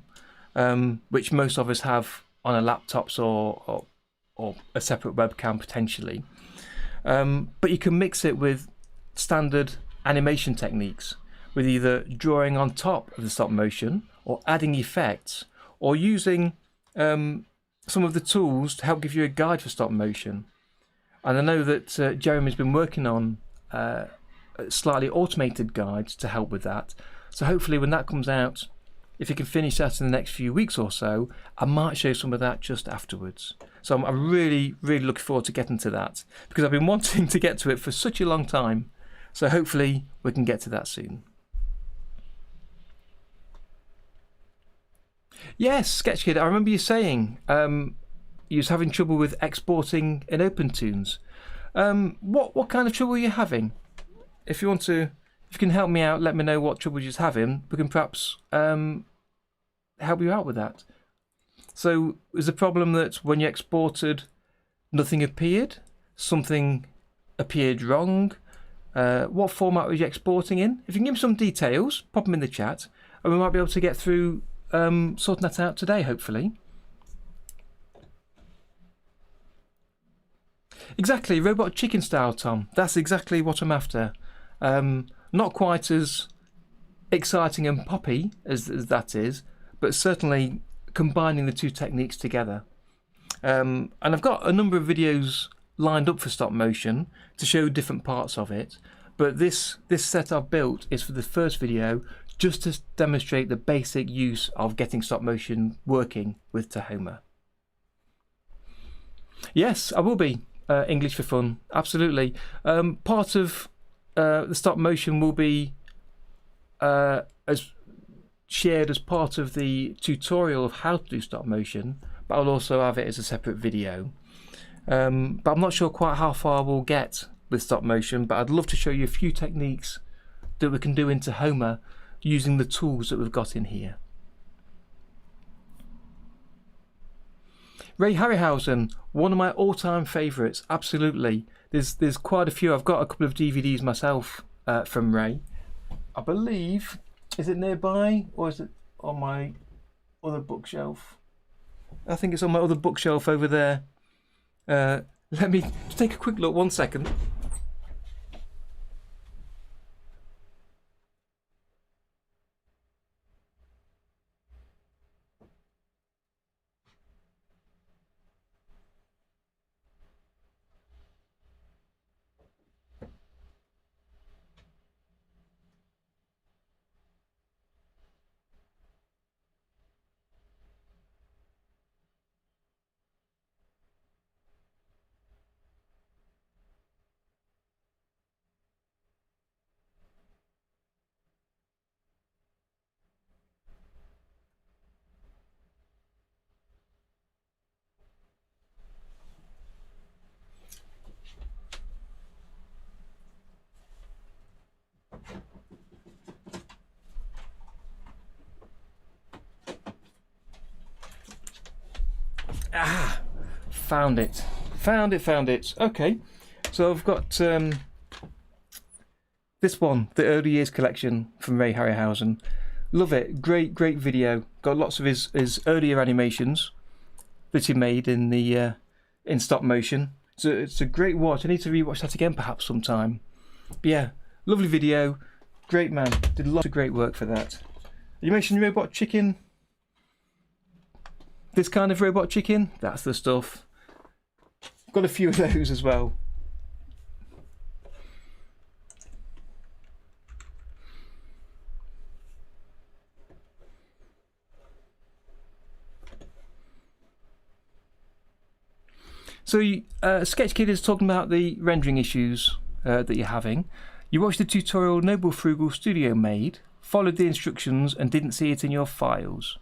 Speaker 1: which most of us have on our laptops or a separate webcam potentially. But you can mix it with standard animation techniques, with either drawing on top of the stop motion or adding effects, or using some of the tools to help give you a guide for stop motion. And I know that Jeremy's been working on slightly automated guides to help with that, so hopefully when that comes out, if you can finish that in the next few weeks or so, I might show some of that just afterwards. So I'm really looking forward to getting to that, because I've been wanting to get to it for such a long time. So hopefully we can get to that soon. Yes, SketchKid, I remember you saying you was having trouble with exporting in OpenTunes. What kind of trouble are you having? If you can help me out, let me know what trouble you're having. We can perhaps help you out with that. So is the problem that when you exported, nothing appeared? Something appeared wrong? What format were you exporting in? If you can give me some details, pop them in the chat, and we might be able to get through sorting that out today, hopefully. Exactly, robot chicken style, Tom. That's exactly what I'm after. Not quite as exciting and poppy as that is, but certainly combining the two techniques together. And I've got a number of videos lined up for stop motion to show different parts of it, but this set I've built is for the first video, just to demonstrate the basic use of getting stop motion working with Tahoma. Yes, I will be. English for fun, absolutely. Part of the stop motion will be as shared as part of the tutorial of how to do stop motion, but I'll also have it as a separate video. But I'm not sure quite how far we'll get with stop motion, but I'd love to show you a few techniques that we can do in Tahoma using the tools that we've got in here. Ray Harryhausen, one of my all-time favourites, absolutely. There's quite a few. I've got a couple of DVDs myself from Ray. I believe, is it nearby or is it on my other bookshelf? I think it's on my other bookshelf over there. Let me just take a quick look, 1 second. Ah, found it. Found it. Okay, so I've got this one, the early years collection from Ray Harryhausen. Love it. Great video. Got lots of his earlier animations that he made in the in stop motion. So it's a great watch. I need to rewatch that again perhaps sometime. But yeah, lovely video. Great man. Did lots of great work for that. You mentioned robot chicken. This kind of robot chicken, that's the stuff. Got a few of those as well. So SketchKid is talking about the rendering issues that you're having. You watched the tutorial Noble Frugal Studio made, followed the instructions and didn't see it in your files.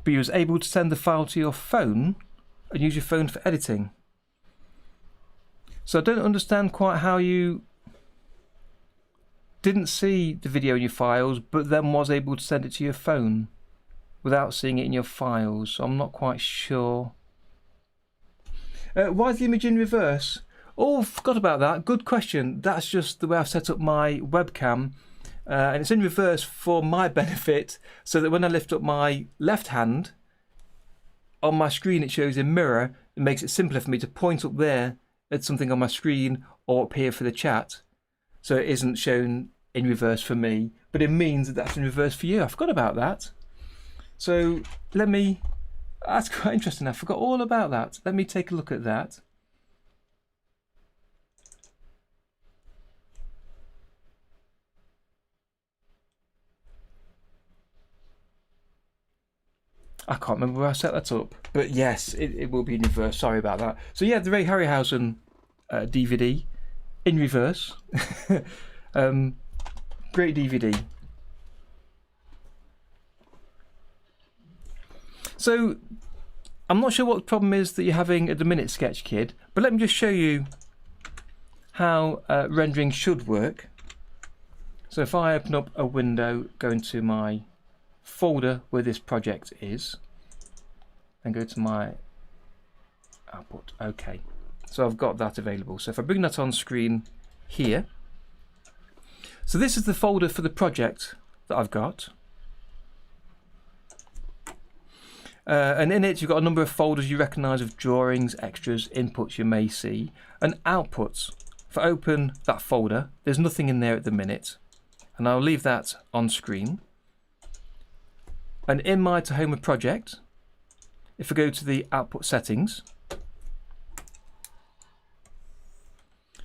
Speaker 1: But you was able to send the file to your phone and use your phone for editing. So I don't understand quite how you didn't see the video in your files but then was able to send it to your phone without seeing it in your files. So I'm not quite sure. Why is the image in reverse? Oh, forgot about that. Good question. That's just the way I've set up my webcam. And it's in reverse for my benefit, so that when I lift up my left hand on my screen it shows a mirror. It makes it simpler for me to point up there at something on my screen or up here for the chat, so it isn't shown in reverse for me, but it means that that's in reverse for you. I forgot about that. So that's quite interesting. I forgot all about that. Let me take a look at that. I can't remember where I set that up, but yes, it will be in reverse. Sorry about that. So yeah, the Ray Harryhausen DVD in reverse. Great DVD. So I'm not sure what the problem is that you're having at the minute, Sketch Kid, but let me just show you how rendering should work. So if I open up a window, go into my folder where this project is, and go to my output. Okay, so I've got that available. So if I bring that on screen here, so this is the folder for the project that I've got. And in it you've got a number of folders you recognise of drawings, extras, inputs you may see, and outputs. If I open that folder, there's nothing in there at the minute, and I'll leave that on screen. And in my Tahoma project, if I go to the output settings,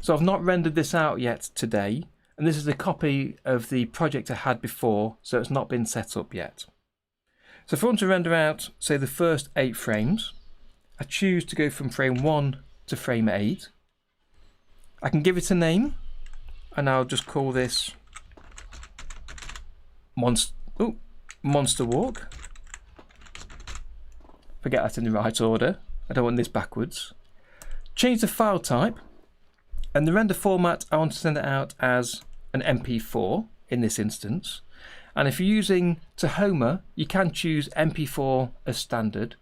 Speaker 1: so I've not rendered this out yet today, and this is a copy of the project I had before, so it's not been set up yet. So if I want to render out, say, the first 8 frames, I choose to go from frame 1 to frame 8. I can give it a name, and I'll just call this Monster Walk. Forget that in the right order. I don't want this backwards. Change the file type, and the render format, I want to send it out as an MP4 in this instance. And if you're using Tahoma, you can choose MP4 as standard,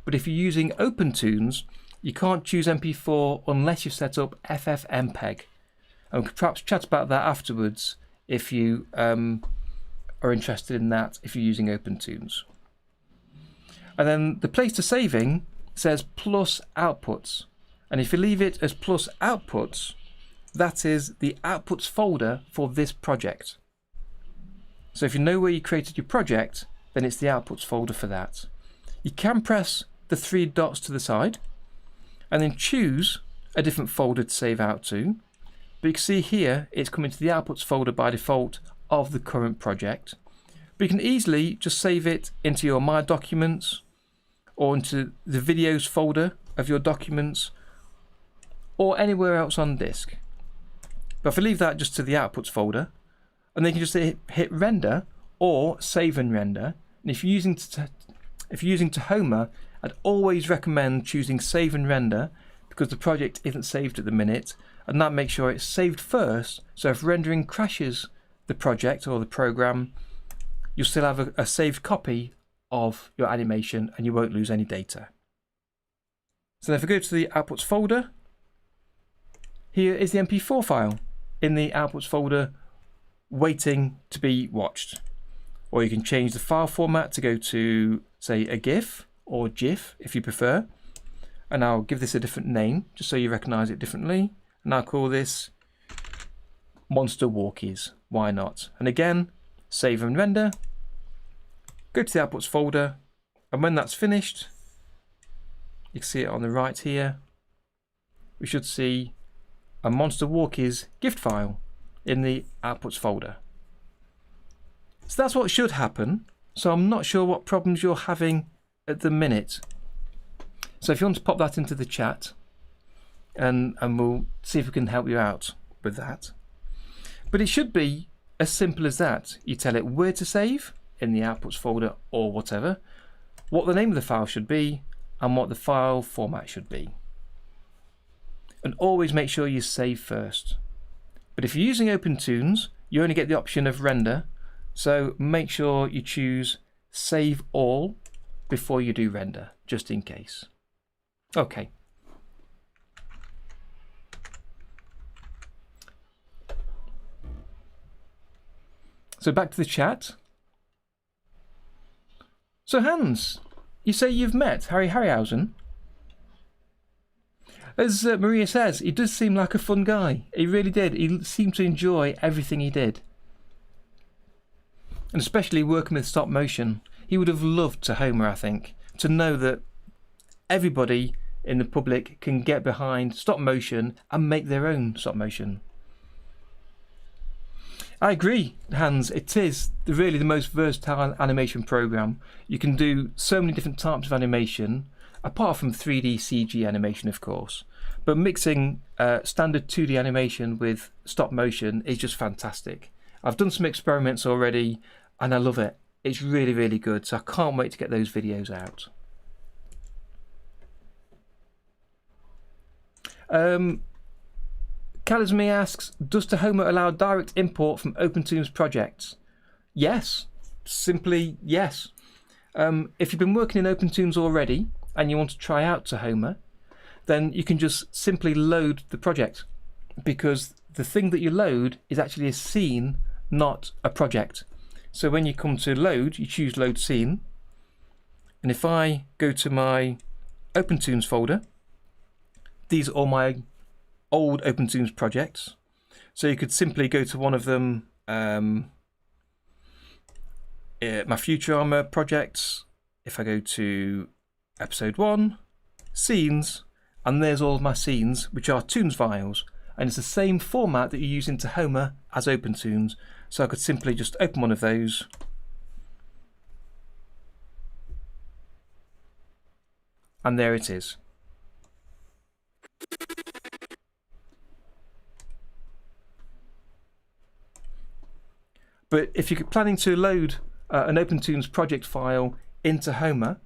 Speaker 1: but if you're using OpenTunes, you can't choose MP4 unless you've set up FFmpeg. And we could perhaps chat about that afterwards if you are interested in that, if you're using OpenTunes. And then the place to saving says plus outputs, and if you leave it as plus outputs, that is the outputs folder for this project. So if you know where you created your project, then it's the outputs folder for that. You can press the 3 dots to the side and then choose a different folder to save out to. But you can see here it's coming to the outputs folder by default of the current project. But you can easily just save it into your My Documents or into the videos folder of your documents or anywhere else on disk. But if I leave that just to the outputs folder, and then you can just hit render or save and render. And if you're using Tahoma, I'd always recommend choosing save and render because the project isn't saved at the minute, and that makes sure it's saved first. So if rendering crashes the project or the program, you'll still have a saved copy of your animation and you won't lose any data. So if I go to the outputs folder, here is the MP4 file in the outputs folder, waiting to be watched. Or you can change the file format to go to, say, a GIF or GIF if you prefer, and I'll give this a different name just so you recognize it differently, and I'll call this Monster Walkies. Why not? And again, save and render, go to the outputs folder, and when that's finished, you can see it on the right here, we should see a Monster Walkies gift file in the outputs folder. So that's what should happen. So I'm not sure what problems you're having at the minute. So if you want to pop that into the chat, and we'll see if we can help you out with that. But it should be as simple as that. You tell it where to save in the outputs folder or whatever, what the name of the file should be, and what the file format should be. And always make sure you save first. But if you're using OpenTunes, you only get the option of render, so make sure you choose save all before you do render, just in case. Okay. So back to the chat. So Hans, you say you've met Harry Harryhausen? As Maria says, he does seem like a fun guy. He really did. He seemed to enjoy everything he did. And especially working with stop motion. He would have loved Tahoma, I think, to know that everybody in the public can get behind stop motion and make their own stop motion. I agree, Hans. It is really the most versatile animation program. You can do so many different types of animation, apart from 3D CG animation, of course. But mixing standard 2D animation with stop motion is just fantastic. I've done some experiments already and I love it. It's really, really good, so I can't wait to get those videos out. Kalizmi asks, does Tahoma allow direct import from OpenToonz projects? Yes, simply yes. If you've been working in OpenToonz already and you want to try out Tahoma, then you can just simply load the project, because the thing that you load is actually a scene, not a project. So when you come to load, you choose load scene, and if I go to my OpenToonz folder, these are all my old OpenToonz projects. So you could simply go to one of them, my Future Armor projects. If I go to episode 1, scenes, and there's all of my scenes, which are Toonz files, and it's the same format that you use in Tahoma as OpenToonz. So I could simply just open one of those, and there it is. But if you're planning to load an OpenToonz project file into Tahoma,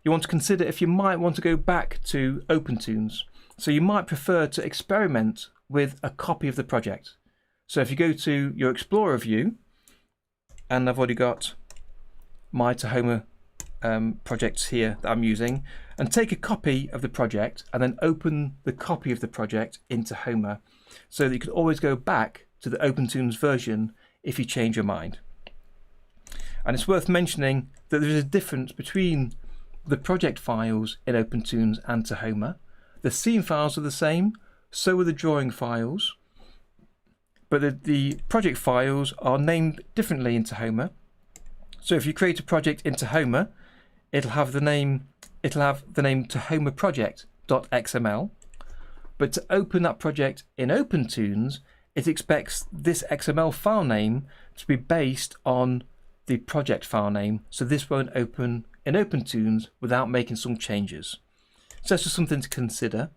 Speaker 1: you want to consider if you might want to go back to OpenToonz. So you might prefer to experiment with a copy of the project. So if you go to your Explorer view, and I've already got my Tahoma projects here that I'm using, and take a copy of the project and then open the copy of the project into Tahoma, so that you could always go back to the OpenToonz version if you change your mind. And it's worth mentioning that there is a difference between the project files in OpenToonz and Tahoma. The scene files are the same, so are the drawing files, but the project files are named differently in Tahoma. So if you create a project in Tahoma, it'll have the name Tahoma project.xml, but to open that project in OpenToonz, it expects this XML file name to be based on the project file name, so this won't open in OpenToonz without making some changes. So that's just something to consider.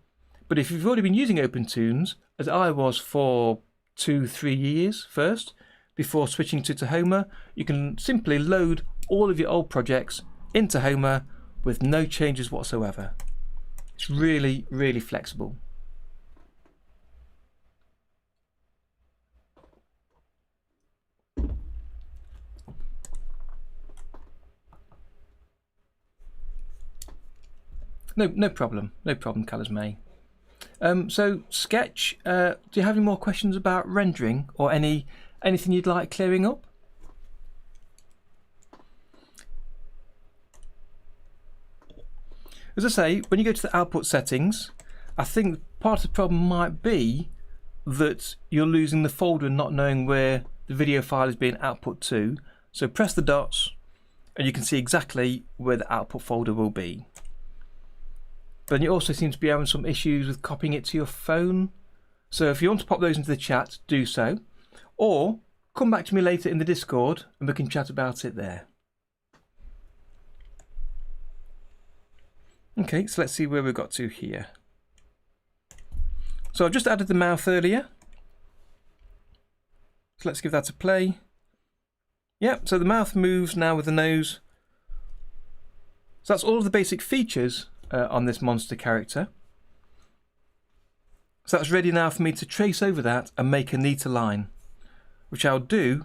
Speaker 1: But if you've already been using OpenToonz, as I was for 2-3 years first, before switching to Tahoma, you can simply load all of your old projects in Tahoma with no changes whatsoever. It's really, really flexible. No problem, Colours May. So Sketch, do you have any more questions about rendering or anything you'd like clearing up? As I say, when you go to the output settings, I think part of the problem might be that you're losing the folder and not knowing where the video file is being output to. So press the dots and you can see exactly where the output folder will be. But you also seem to be having some issues with copying it to your phone. So if you want to pop those into the chat, do so. Or come back to me later in the Discord and we can chat about it there. Okay, so let's see where we got to here. So I've just added the mouth earlier. So let's give that a play. Yep, so the mouth moves now with the nose. So that's all of the basic features on this monster character. So that's ready now for me to trace over that and make a neater line, which I'll do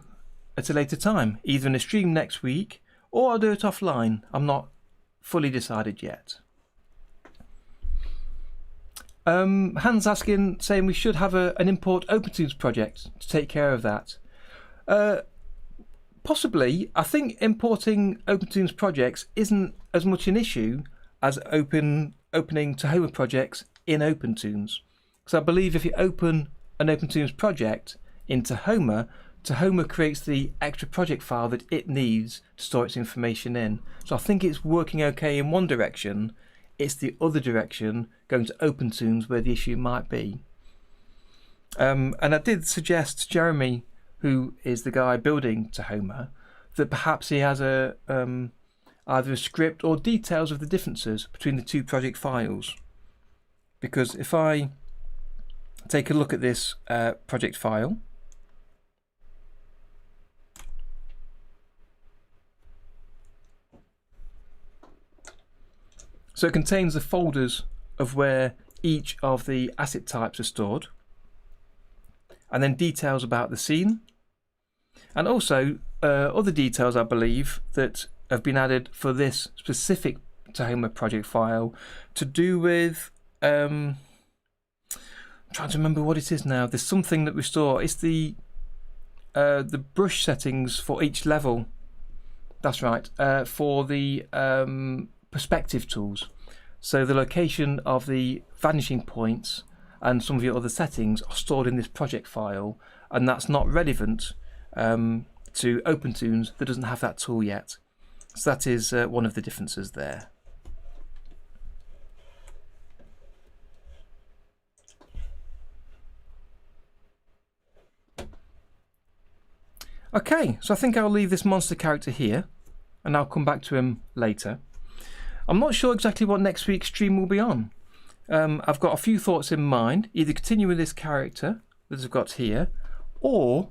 Speaker 1: at a later time, either in a stream next week or I'll do it offline. I'm not fully decided yet. Hans asking, saying we should have an import OpenToonz project to take care of that. Possibly. I think importing OpenToonz projects isn't as much an issue as opening Tahoma projects in OpenToonz. So I believe if you open an OpenToonz project in Tahoma, Tahoma creates the extra project file that it needs to store its information in. So I think it's working okay in one direction. It's the other direction, going to OpenToonz, where the issue might be. And I did suggest to Jeremy, who is the guy building Tahoma, that perhaps he has a either a script or details of the differences between the two project files. Because if I take a look at this project file, so it contains the folders of where each of the asset types are stored, and then details about the scene, and also other details, I believe, that have been added for this specific Tahoma project file to do with I'm trying to remember what it is now. There's something that we store. It's the brush settings for each level. That's right. For the perspective tools. So the location of the vanishing points and some of your other settings are stored in this project file, and that's not relevant to OpenToonz that doesn't have that tool yet. So that is one of the differences there. Okay, so I think I'll leave this monster character here, and I'll come back to him later. I'm not sure exactly what next week's stream will be on. I've got a few thoughts in mind, either continue with this character that I've got here, or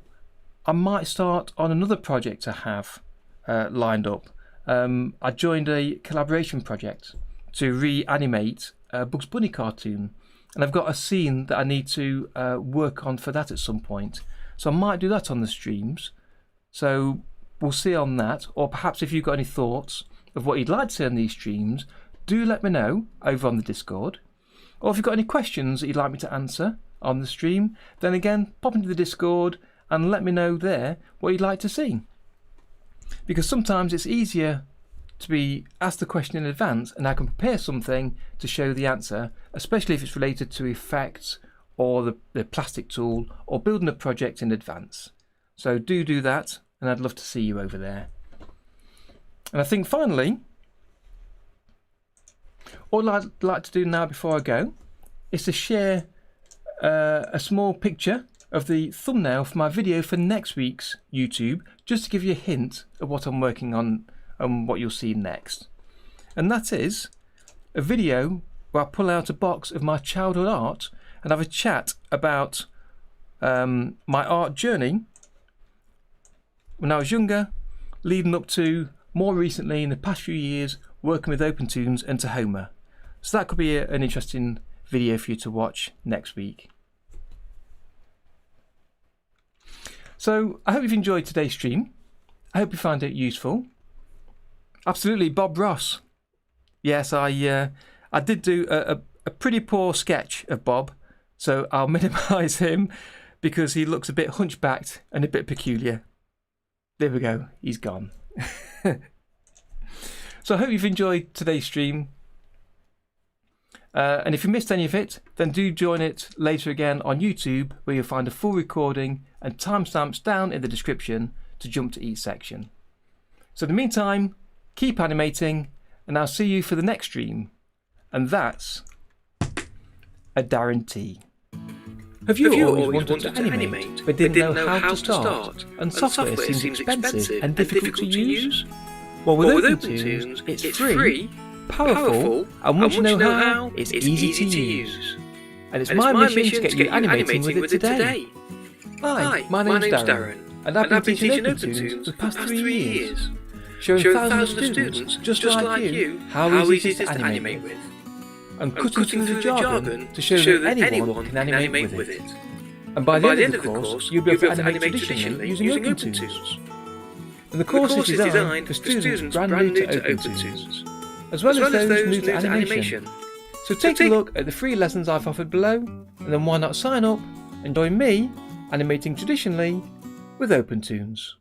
Speaker 1: I might start on another project I have lined up. I joined a collaboration project to reanimate a Bugs Bunny cartoon, and I've got a scene that I need to work on for that at some point. So I might do that on the streams. So we'll see on that, or perhaps if you've got any thoughts of what you'd like to see on these streams, do let me know over on the Discord. Or if you've got any questions that you'd like me to answer on the stream, then again, pop into the Discord and let me know there what you'd like to see. Because sometimes it's easier to be asked the question in advance and I can prepare something to show the answer, especially if it's related to effects or the plastic tool or building a project in advance. So do that, and I'd love to see you over there. And I think finally, all I'd like to do now before I go is to share a small picture of the thumbnail for my video for next week's YouTube, just to give you a hint of what I'm working on and what you'll see next. And that is a video where I pull out a box of my childhood art and have a chat about my art journey when I was younger, leading up to more recently in the past few years working with OpenToonz and Tahoma. So that could be an interesting video for you to watch next week. So I hope you've enjoyed today's stream. I hope you found it useful. Absolutely, Bob Ross. Yes, I did do a pretty poor sketch of Bob, so I'll minimise him because he looks a bit hunchbacked and a bit peculiar. There we go, he's gone. So I hope you've enjoyed today's stream. And if you missed any of it, then do join it later again on YouTube, where you'll find a full recording and timestamps down in the description to jump to each section. So in the meantime, keep animating, and I'll see you for the next stream. And that's a guarantee. Have you always wanted to animate but didn't know how to start, and software seems expensive and difficult to use? Well, with OpenToonz, it's free, powerful, and once you know how, it's easy to use. And it's my mission to get you animating with it today. Hi, my name's Darren, and I've been teaching OpenToonz for the past 3 years, showing thousands of students just like you how easy it is to animate with, and cutting through the jargon to show that anyone can animate with it. And by the end of the course, you'll be able to animate traditionally using OpenToonz. And the course is designed for students brand new to OpenToonz, as well as those new to animation. So take a look at the free lessons I've offered below, and then why not sign up and join me animating traditionally with OpenToonz.